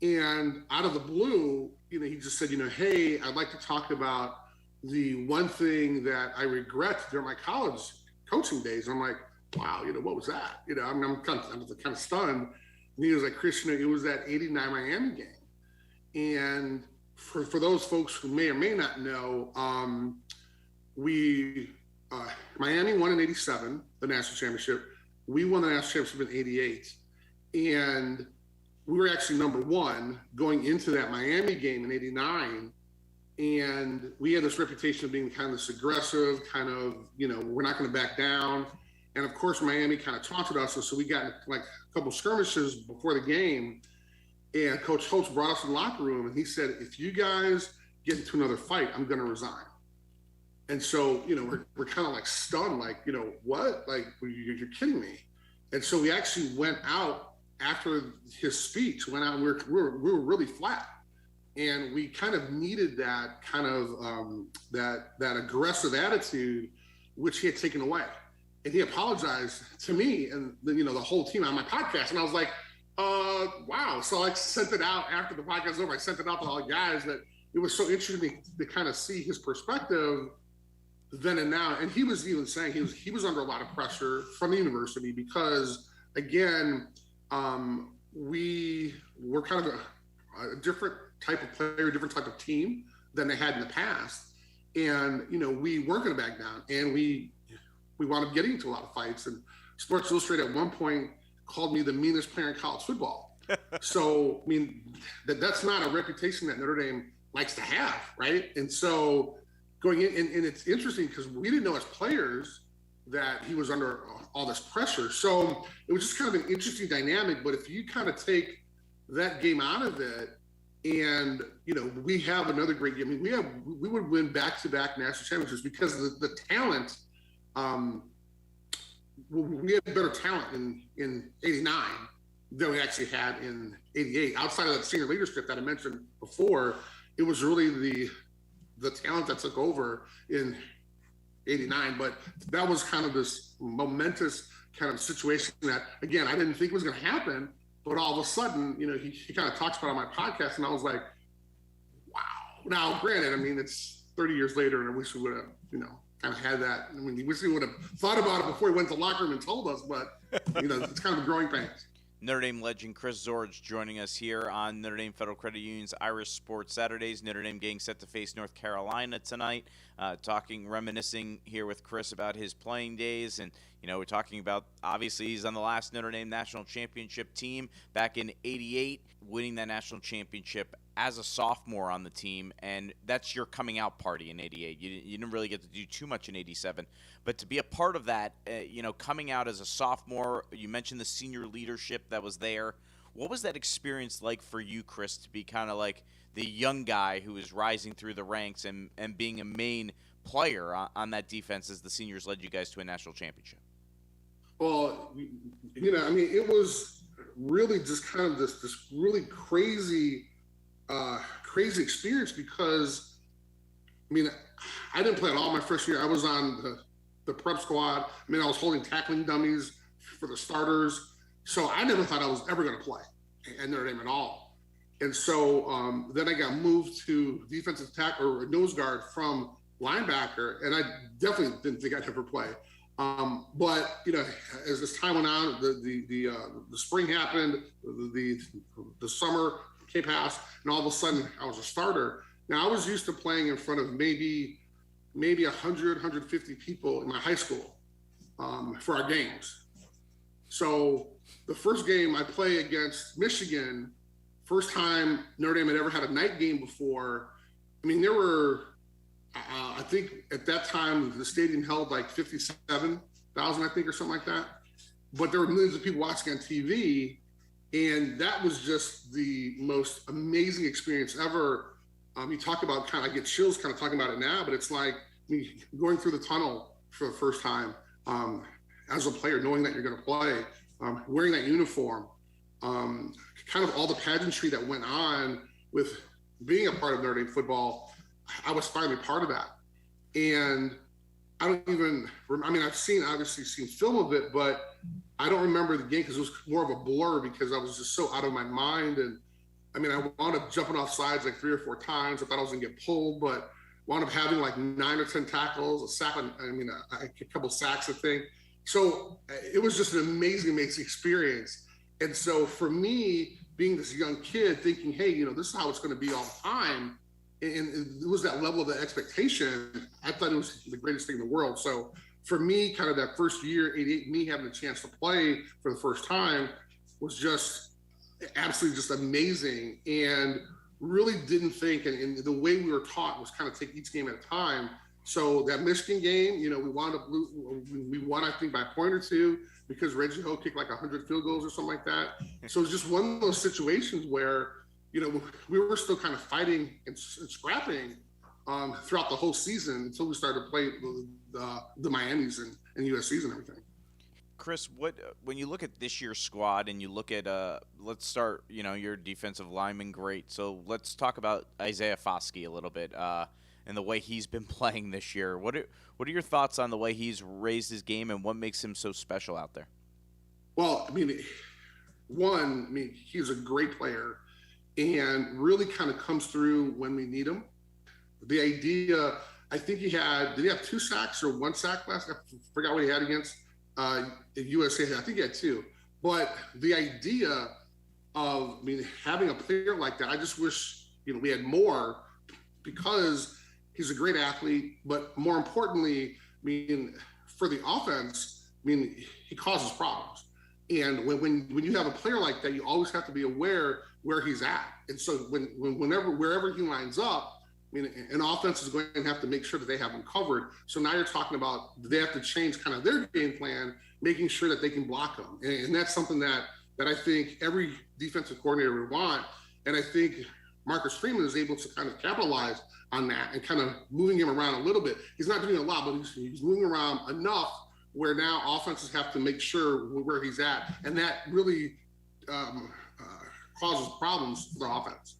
And out of the blue, he just said, hey, I'd like to talk about the one thing that I regret during my college coaching days. And I'm like, wow, what was that? I'm kind of stunned. And he was like, Chris, it was that 89 Miami game. And for those folks who may or may not know, Miami won in 87, the national championship. We won the national championship in 88. And we were actually number one going into that Miami game in 89. And we had this reputation of being kind of this aggressive, kind of, we're not going to back down. And of course, Miami kind of taunted us. And so we got like a couple skirmishes before the game. And Coach Holtz brought us in the locker room and he said, if you guys get into another fight, I'm going to resign. And so, we're kind of like stunned, like, what? Like, you're kidding me. And so we actually went out after his speech, we were really flat. And we kind of needed that kind of that aggressive attitude, which he had taken away. And he apologized to me and the whole team on my podcast. And I was like, wow. So I sent it out after the podcast was over. I sent it out to all the guys that it was so interesting to kind of see his perspective then and now. And he was even saying he was under a lot of pressure from the university because, again, we were kind of a different type of player, different type of team than they had in the past. And, we weren't going to back down. And we wound up getting into a lot of fights. And Sports Illustrated at one point called me the meanest player in college football. So, I mean, that's not a reputation that Notre Dame likes to have, right? And so going in, and it's interesting because we didn't know as players that he was under all this pressure. So it was just kind of an interesting dynamic. But if you kind of take that game out of it, and we have another great game. I mean, we would win back-to-back national championships because the talent. We had better talent in 89 than we actually had in 88. Outside of that senior leadership that I mentioned before, it was really the talent that took over in 89. But that was kind of this momentous kind of situation that, again, I didn't think was going to happen. But all of a sudden, he kind of talks about it on my podcast, and I was like, wow. Now, granted, I mean, it's 30 years later, and I wish we would have, kind of had that. I mean, he wish he would have thought about it before he went to the locker room and told us, but, it's kind of a growing pains. Notre Dame legend Chris Zorich joining us here on Notre Dame Federal Credit Union's Irish Sports Saturdays. Notre Dame getting set to face North Carolina tonight. Reminiscing here with Chris about his playing days. And, we're talking about, obviously, he's on the last Notre Dame national championship team back in 88, winning that national championship as a sophomore on the team. And that's your coming out party in 88. You didn't really get to do too much in 87. But to be a part of that, coming out as a sophomore, you mentioned the senior leadership that was there. What was that experience like for you, Chris, to be kind of like the young guy who is rising through the ranks and being a main player on that defense as the seniors led you guys to a national championship? Well, it was really just kind of this really crazy experience because, I didn't play at all my first year. I was on the prep squad. I was holding tackling dummies for the starters. So I never thought I was ever going to play at Notre Dame at all. And so then I got moved to defensive tackle or nose guard from linebacker, and I definitely didn't think I'd ever play. But as this time went on, the spring happened, the summer came past, and all of a sudden I was a starter. Now I was used to playing in front of maybe 100, 150 people in my high school for our games. So the first game I play against Michigan, first time Notre Dame had ever had a night game before. I mean, there were, I think at that time, the stadium held like 57,000, I think, or something like that. But there were millions of people watching on TV. And that was just the most amazing experience ever. You talk about I get chills kind of talking about it now, but it's like going through the tunnel for the first time as a player, knowing that you're going to play, wearing that uniform, kind of all the pageantry that went on with being a part of Notre Dame football. I was finally part of that. And I don't even, I've obviously seen film of it, but I don't remember the game because it was more of a blur because I was just so out of my mind. And I wound up jumping off sides like 3 or 4 times. I thought I was going to get pulled, but wound up having like 9 or 10 tackles, a sack, a couple sacks, I think. So it was just an amazing, amazing experience. And so for me, being this young kid thinking, hey, this is how it's going to be all the time. And it was that level of the expectation. I thought it was the greatest thing in the world. So for me, kind of that first year, 88, me having a chance to play for the first time was just absolutely just amazing, and really didn't think, and the way we were taught was kind of take each game at a time. So that Michigan game, we won, I think, by a point or 2 because Reggie Ho kicked like 100 field goals or something like that. So it was just one of those situations where, we were still kind of fighting and scrapping throughout the whole season until we started to play the Miamis and USCs and everything. Chris, when you look at this year's squad and you look at let's start, your defensive lineman, great. So let's talk about Isaiah Foskey a little bit and the way he's been playing this year. What are your thoughts on the way he's raised his game and what makes him so special out there? Well, he's a great player and really kind of comes through when we need him. The idea, I think did he have 2 sacks or 1 sack last? I forgot what he had against USA. I think he had 2. But the idea of having a player like that, I just wish we had more, because he's a great athlete. But more importantly, for the offense, he causes problems. And when you have a player like that, you always have to be aware where he's at. And so wherever he lines up, an offense is going to have to make sure that they have him covered. So now you're talking about they have to change kind of their game plan, making sure that they can block him. And that's something that I think every defensive coordinator would want. And I think Marcus Freeman is able to kind of capitalize on that and kind of moving him around a little bit. He's not doing a lot, but he's moving around enough where now offenses have to make sure where he's at. And that really causes problems for the offense.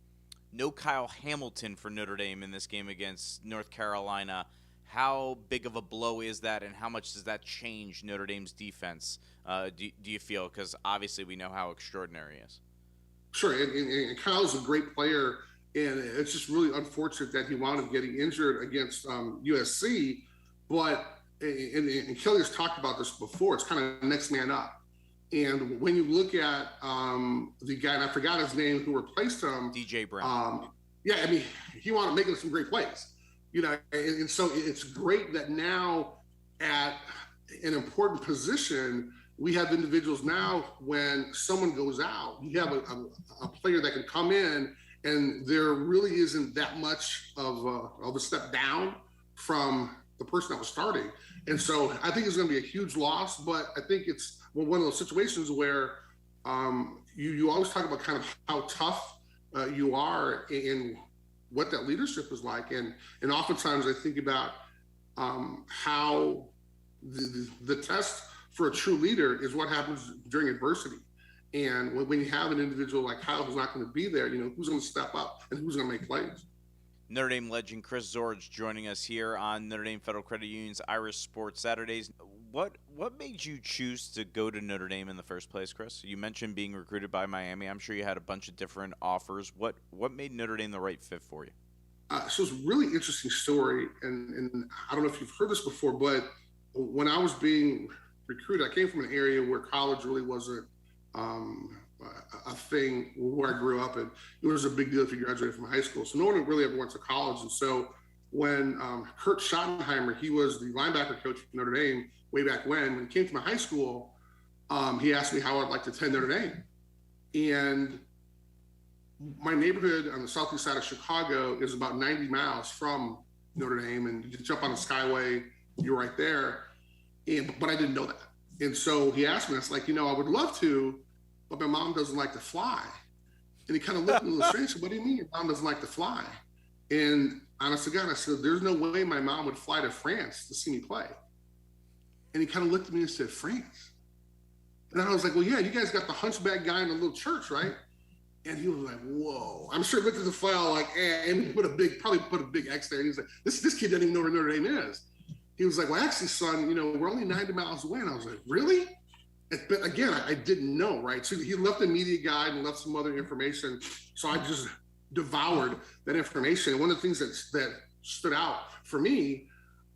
No Kyle Hamilton for Notre Dame in this game against North Carolina. How big of a blow is that, and how much does that change Notre Dame's defense, do you feel? Because obviously we know how extraordinary he is. Sure, and Kyle's a great player, and it's just really unfortunate that he wound up getting injured against USC. But, and Kelly has talked about this before, it's kind of next man up. And when you look at the guy, and I forgot his name, who replaced him, DJ Brown. He wound up making some great plays, and so it's great that now at an important position, we have individuals now when someone goes out, you have a player that can come in, and there really isn't that much of a step down from the person that was starting. And so I think it's going to be a huge loss, but I think it's one of those situations where you always talk about kind of how tough you are and what that leadership is like. And oftentimes I think about how the test for a true leader is what happens during adversity. And when you have an individual like Kyle who's not going to be there, who's going to step up and who's going to make plays. Notre Dame legend Chris Zorich joining us here on Notre Dame Federal Credit Union's Irish Sports Saturdays. What made you choose to go to Notre Dame in the first place, Chris? You mentioned being recruited by Miami. I'm sure you had a bunch of different offers. What made Notre Dame the right fit for you? So it's a really interesting story, and I don't know if you've heard this before, but when I was being recruited, I came from an area where college really wasn't a thing where I grew up, and it was a big deal if you graduated from high school. So no one really ever went to college. And so when Kurt Schottenheimer, he was the linebacker coach for Notre Dame way back when he came to my high school, he asked me how I'd like to attend Notre Dame. And my neighborhood on the southeast side of Chicago is about 90 miles from Notre Dame, and you jump on the Skyway, you're right there. But I didn't know that. And so he asked me, it's like, I would love to, but my mom doesn't like to fly. And he kind of looked at me a little strange. What do you mean your mom doesn't like to fly? And honest to God, I said, there's no way my mom would fly to France to see me play. And he kind of looked at me and said, France? And I was like, well, yeah, you guys got the hunchback guy in the little church, right? And he was like, whoa. I'm sure he looked at the file like, and he probably put a big X there. And he's like, this kid doesn't even know where Notre Dame is. He was like, well, actually, son, we're only 90 miles away. And I was like, really? But again, I didn't know, right? So he left a media guide and left some other information. So I just devoured that information. And one of the things that stood out for me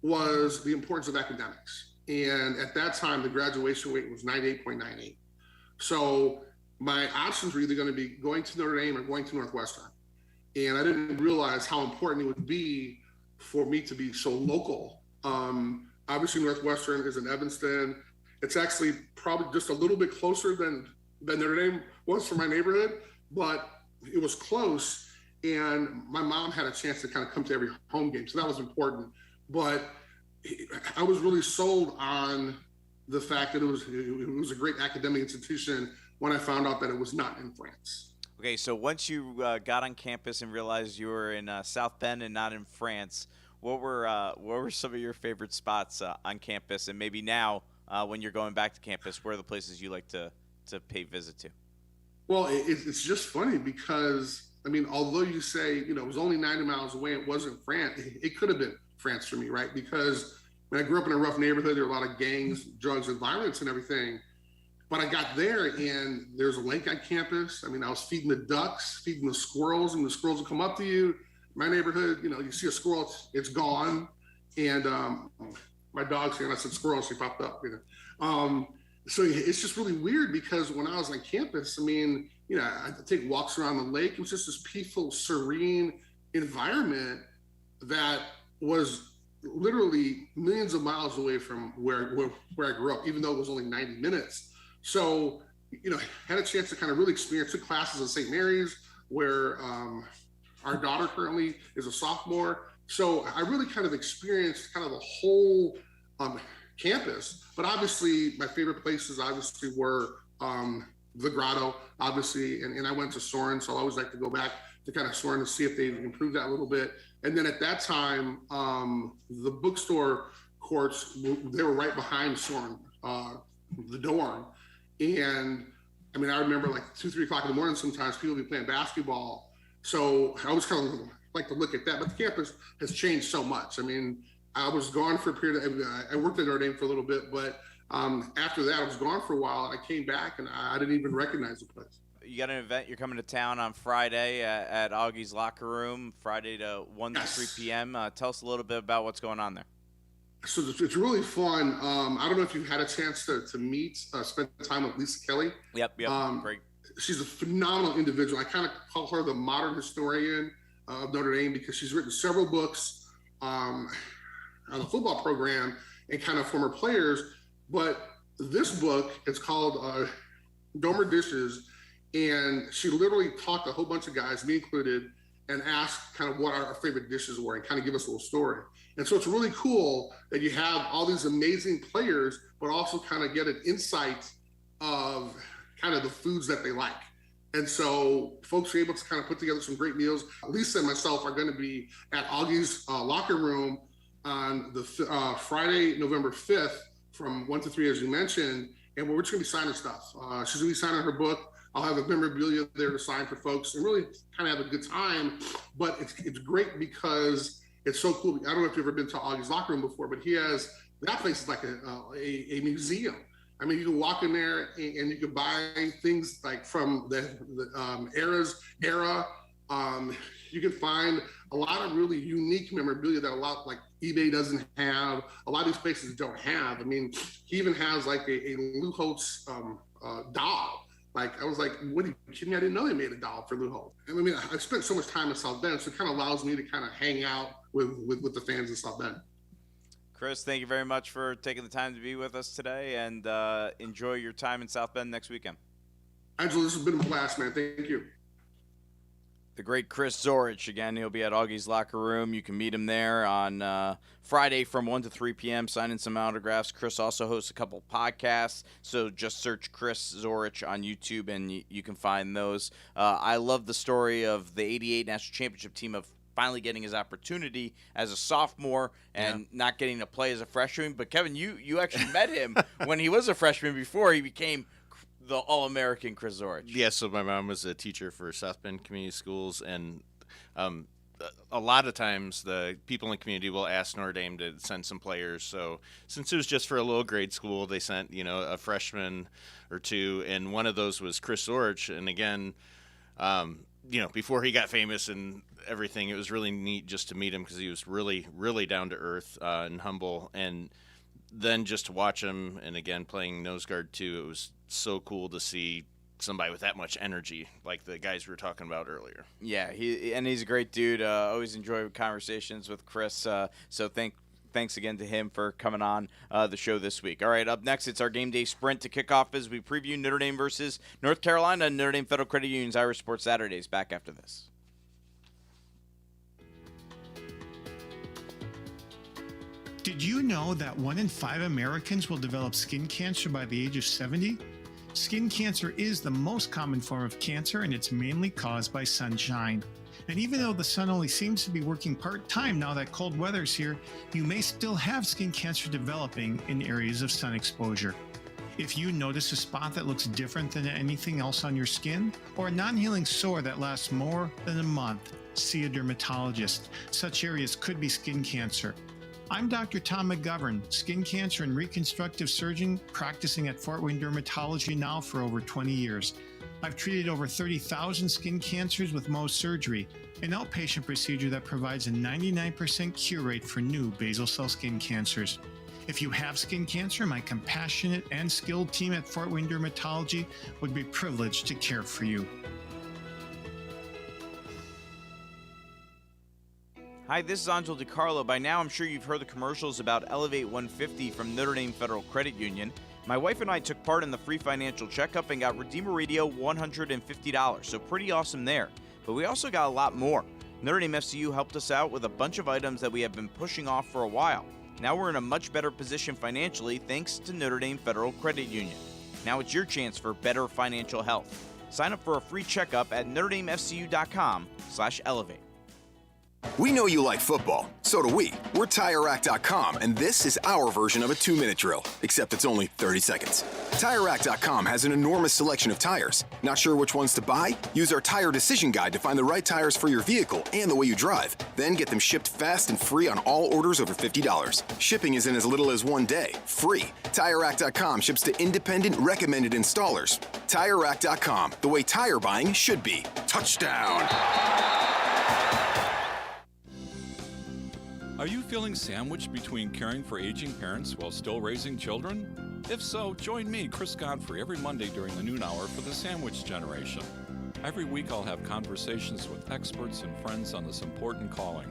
was the importance of academics. And at that time, the graduation rate was 98.98. So my options were either going to be going to Notre Dame or going to Northwestern. And I didn't realize how important it would be for me to be so local. Obviously, Northwestern is in Evanston. It's actually probably just a little bit closer than Notre Dame was for my neighborhood, but it was close. And my mom had a chance to kind of come to every home game. So that was important. But I was really sold on the fact that it was a great academic institution when I found out that it was not in France. Okay, so once you got on campus and realized you were in South Bend and not in France, what were some of your favorite spots on campus? And maybe now, when you're going back to campus, where are the places you like to pay visit to? Well, it's just funny because, although you say, it was only 90 miles away, it wasn't France. It could have been France for me, right? Because when I grew up in a rough neighborhood, there were a lot of gangs, drugs, and violence and everything. But I got there and there's a lake on campus. I was feeding the ducks, feeding the squirrels, and the squirrels will come up to you. My neighborhood, you see a squirrel, it's gone. And my dog's here, and I said squirrel, she popped up. So it's just really weird because when I was on campus, I take walks around the lake. It was just this peaceful, serene environment that was literally millions of miles away from where I grew up, even though it was only 90 minutes. So, had a chance to kind of really experience, took classes at St. Mary's, where our daughter currently is a sophomore. So I really kind of experienced kind of the whole campus. But obviously, my favorite places obviously were the Grotto, obviously, and I went to Soren, so I always like to go back to kind of Soren to see if they've improved that a little bit. And then at that time, the bookstore courts, they were right behind Soren, the dorm. And I remember like 2-3 o'clock in the morning, sometimes people would be playing basketball. So I was kind of like to look at that, but the campus has changed so much. I was gone for a period of, I worked at Notre Dame for a little bit, but after that I was gone for a while, and I came back and I didn't even recognize the place. You got an event, you're coming to town on Friday at Augie's Locker Room, Friday to 1 to 3 p.m. Tell us a little bit about what's going on there. So it's really fun. I don't know if you've had a chance to meet, spend time with Lisa Kelly. Yep, great. She's a phenomenal individual. I kind of call her the modern historian of Notre Dame because she's written several books on the football program and kind of former players. But this book is called Domer Dishes, and she literally talked to a whole bunch of guys, me included, and asked kind of what our favorite dishes were and kind of give us a little story. And so it's really cool that you have all these amazing players, but also kind of get an insight of kind of the foods that they like. And so folks are able to kind of put together some great meals. Lisa and myself are going to be at Augie's Locker Room on the Friday, November 5th from 1 to 3, as you mentioned. And we're just going to be signing stuff. She's going to be signing her book. I'll have a memorabilia there to sign for folks and really kind of have a good time. But it's great because it's so cool. I don't know if you've ever been to Augie's Locker Room before, but that place is like a museum. You can walk in there and you can buy things like from the era You can find a lot of really unique memorabilia that a lot like eBay doesn't have. A lot of these places don't have. I mean, he even has like a Lou Holtz doll. Like, I was like, what are you kidding me? I didn't know they made a doll for Lou Holtz. I mean, I spent so much time in South Bend, so it kind of allows me to kind of hang out with the fans in South Bend. Chris, thank you very much for taking the time to be with us today, and enjoy your time in South Bend next weekend. Angelo, this has been a blast, man. Thank you. The great Chris Zorich. Again, he'll be at Augie's Locker Room. You can meet him there on Friday from 1 to 3 p.m., signing some autographs. Chris also hosts a couple podcasts, so just search Chris Zorich on YouTube, and you can find those. I love the story of the 88 National Championship team of finally getting his opportunity as a sophomore and not getting to play as a freshman. But, Kevin, you actually met him when he was a freshman before he became the All-American Chris Zorich. Yeah, so my mom was a teacher for South Bend Community Schools, and a lot of times the people in the community will ask Notre Dame to send some players. So since it was just for a little grade school, they sent, a freshman or two, and one of those was Chris Zorich. And again, before he got famous and everything, it was really neat just to meet him because he was really, really down to earth and humble. And then just to watch him, and again, playing nose guard too, it was so cool to see somebody with that much energy, like the guys we were talking about earlier. Yeah, he's a great dude. Always enjoy conversations with Chris. So thanks again to him for coming on the show this week. All right, up next, it's our game day sprint to kick off as we preview Notre Dame versus North Carolina and Notre Dame Federal Credit Union's Irish Sports Saturdays. Back after this. Did you know that 1 in 5 Americans will develop skin cancer by the age of 70? Skin cancer is the most common form of cancer, and it's mainly caused by sunshine. And even though the sun only seems to be working part-time now that cold weather's here, you may still have skin cancer developing in areas of sun exposure. If you notice a spot that looks different than anything else on your skin, or a non-healing sore that lasts more than a month, see a dermatologist. Such areas could be skin cancer. I'm Dr. Tom McGovern, skin cancer and reconstructive surgeon practicing at Fort Wayne Dermatology now for over 20 years. I've treated over 30,000 skin cancers with Mohs surgery, an outpatient procedure that provides a 99% cure rate for new basal cell skin cancers. If you have skin cancer, my compassionate and skilled team at Fort Wayne Dermatology would be privileged to care for you. Hi, this is Angelo DiCarlo. By now, I'm sure you've heard the commercials about Elevate 150 from Notre Dame Federal Credit Union. My wife and I took part in the free financial checkup and got Redeemer Radio $150, so pretty awesome there. But we also got a lot more. Notre Dame FCU helped us out with a bunch of items that we have been pushing off for a while. Now we're in a much better position financially thanks to Notre Dame Federal Credit Union. Now it's your chance for better financial health. Sign up for a free checkup at NotreDameFCU.com/elevate. We know you like football, so do we. We're TireRack.com, and this is our version of a 2-minute drill, except it's only 30 seconds. TireRack.com has an enormous selection of tires. Not sure which ones to buy? Use our tire decision guide to find the right tires for your vehicle and the way you drive. Then get them shipped fast and free on all orders over $50. Shipping is in as little as 1 day, free. TireRack.com ships to independent, recommended installers. TireRack.com, the way tire buying should be. Touchdown! Are you feeling sandwiched between caring for aging parents while still raising children? If so, join me, Chris Godfrey, every Monday during the noon hour for the Sandwich Generation. Every week I'll have conversations with experts and friends on this important calling.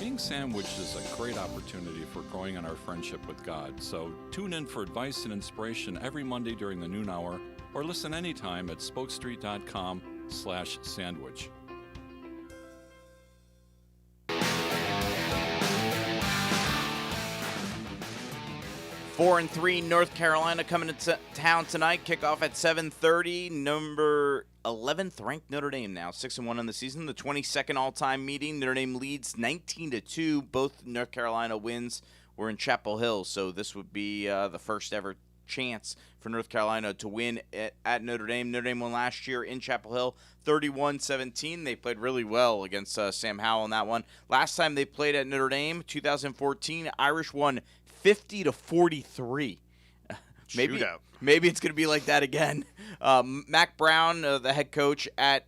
Being sandwiched is a great opportunity for growing in our friendship with God, so tune in for advice and inspiration every Monday during the noon hour, or listen anytime at spokestreet.com/sandwich. 4-3 North Carolina coming to town tonight. Kickoff at 7:30. Number 11th ranked Notre Dame now, 6-1 on the season. The 22nd all-time meeting. Notre Dame leads 19-2. Both North Carolina wins were in Chapel Hill, so this would be the first ever chance for North Carolina to win at Notre Dame. Notre Dame won last year in Chapel Hill, 31-17. They played really well against Sam Howell in that one. Last time they played at Notre Dame, 2014, Irish won 50-43. Maybe it's going to be like that again. Mac Brown, the head coach at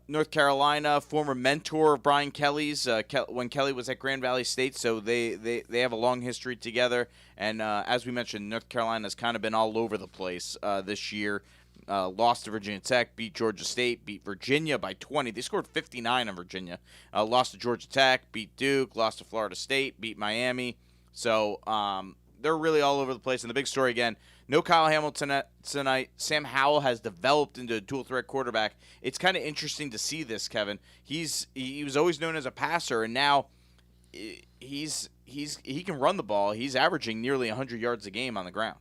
North Carolina, former mentor of Brian Kelly's when Kelly was at Grand Valley State, so they have a long history together. And as we mentioned, North Carolina's kind of been all over the place this year. Lost to Virginia Tech, beat Georgia State, beat Virginia by 20. They scored 59 on Virginia. Lost to Georgia Tech, beat Duke, lost to Florida State, beat Miami. So they're really all over the place. And the big story again, no Kyle Hamilton tonight. Sam Howell has developed into a dual-threat quarterback. It's kind of interesting to see this, Kevin. He was always known as a passer, and now he can run the ball. He's averaging nearly 100 yards a game on the ground.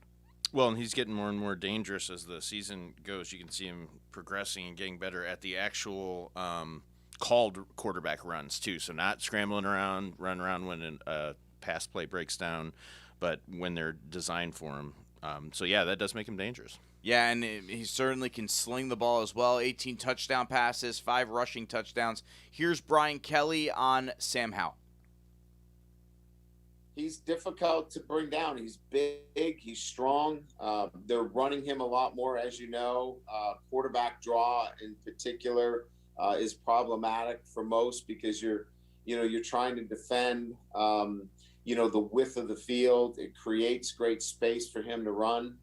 Well, and he's getting more and more dangerous as the season goes. You can see him progressing and getting better at the actual called quarterback runs, too. So not scrambling around, run around when a pass play breaks down, but when they're designed for him. So, yeah, that does make him dangerous. Yeah, and he certainly can sling the ball as well. 18 touchdown passes, 5 rushing touchdowns. Here's Brian Kelly on Sam Howell. He's difficult to bring down. He's big. He's strong. They're running him a lot more, as you know. Quarterback draw in particular is problematic for most because you're trying to defend, the width of the field. It creates great space for him to run.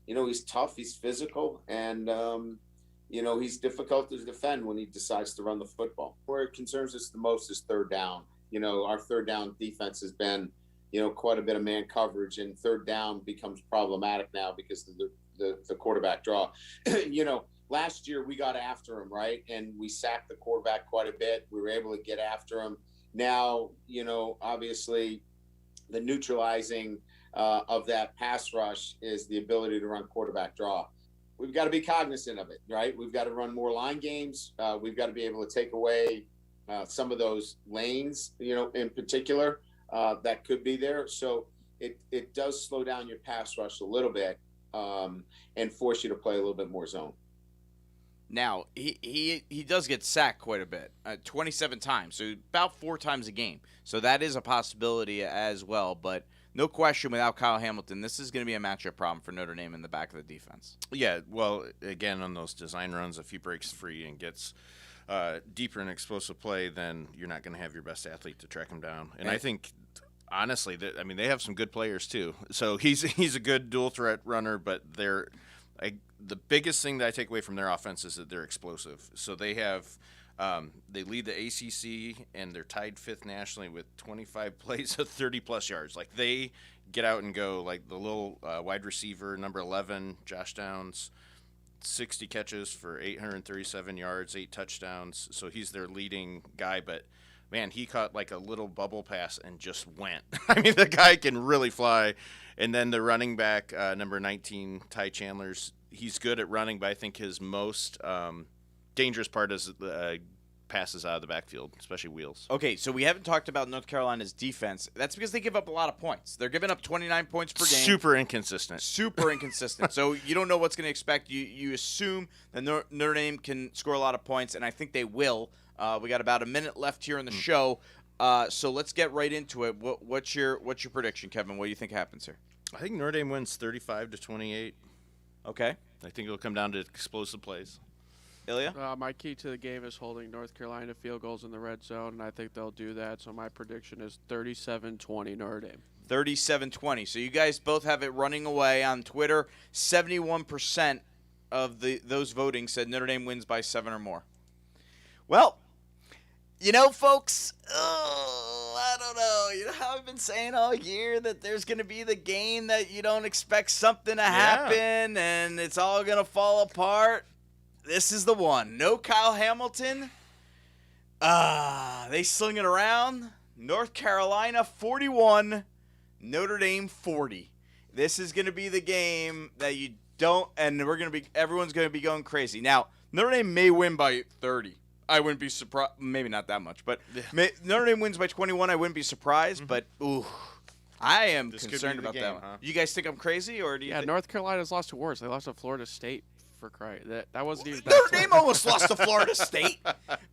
He's tough. He's physical, and he's difficult to defend when he decides to run the football. Where it concerns us the most is third down. Our third down defense has been, quite a bit of man coverage, and third down becomes problematic now because of the quarterback draw. Last year we got after him, right? And we sacked the quarterback quite a bit. We were able to get after him. Now, obviously the neutralizing of that pass rush is the ability to run quarterback draw. We've got to be cognizant of it, right? We've got to run more line games. We've got to be able to take away some of those lanes, in particular, that could be there. So it does slow down your pass rush a little bit and force you to play a little bit more zone. Now, he does get sacked quite a bit, 27 times, so about 4 times a game. So that is a possibility as well. But no question, without Kyle Hamilton, this is going to be a matchup problem for Notre Dame in the back of the defense. Yeah, well, again, on those design runs, if he breaks free and gets deeper in explosive play, then you're not going to have your best athlete to track him down. And I think, honestly, they have some good players too. So he's a good dual threat runner, but the biggest thing that I take away from their offense is that they're explosive. So they have they lead the ACC, and they're tied 5th nationally with 25 plays of 30-plus yards. Like, they get out and go. Like the little wide receiver, number 11, Josh Downs, 60 catches for 837 yards, 8 touchdowns. So he's their leading guy. But, man, he caught like a little bubble pass and just went. I mean, the guy can really fly. And then the running back, number 19, Ty Chandler's, he's good at running, but I think his most dangerous part is passes out of the backfield, especially wheels. Okay, so we haven't talked about North Carolina's defense. That's because they give up a lot of points. They're giving up 29 points per game. Super inconsistent. So you don't know what's going to expect. You assume that Notre Dame can score a lot of points, and I think they will. We got about a minute left here in the show, so let's get right into it. What's your prediction, Kevin? What do you think happens here? I think Notre Dame wins 35-28. Okay. I think it'll come down to explosive plays. Ilya? My key to the game is holding North Carolina field goals in the red zone, and I think they'll do that. So my prediction is 37-20 Notre Dame. 37-20. So you guys both have it running away on Twitter. 71% of those voting said Notre Dame wins by 7 or more. Well, folks, I don't know. You know how I've been saying all year that there's going to be the game that you don't expect something to happen and it's all going to fall apart? This is the one. No Kyle Hamilton. They sling it around. North Carolina 41, Notre Dame 40. This is going to be the game that you don't, and everyone's going to be going crazy. Now, Notre Dame may win by 30. I wouldn't be surprised. Maybe not that much, but Notre Dame wins by 21. I wouldn't be surprised, but I am concerned about that one. You guys think I'm crazy, or do you? Yeah, North Carolina's lost to worse. They lost to Florida State for Christ. That wasn't even Notre Dame almost lost to Florida State.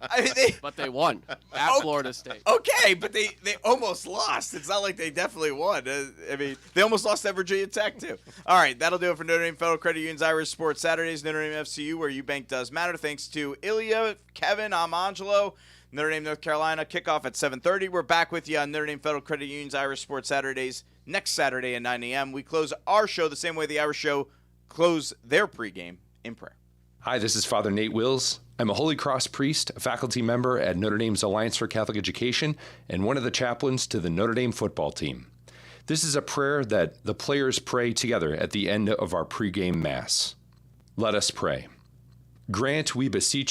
I mean, but they won at Florida State. Okay, but they almost lost. It's not like they definitely won. I mean, they almost lost at Virginia Tech, too. All right, that'll do it for Notre Dame Federal Credit Union's Irish Sports Saturdays, Notre Dame FCU, where you bank does matter. Thanks to Ilya, Kevin, I'm Angelo. Notre Dame, North Carolina, kickoff at 7:30. We're back with you on Notre Dame Federal Credit Union's Irish Sports Saturdays next Saturday at 9 a.m. We close our show the same way the Irish show close their pregame in prayer. Hi, this is Father Nate Wills. I'm a Holy Cross priest, a faculty member at Notre Dame's Alliance for Catholic Education, and one of the chaplains to the Notre Dame football team. This is a prayer that the players pray together at the end of our pregame Mass. Let us pray. Grant, we beseech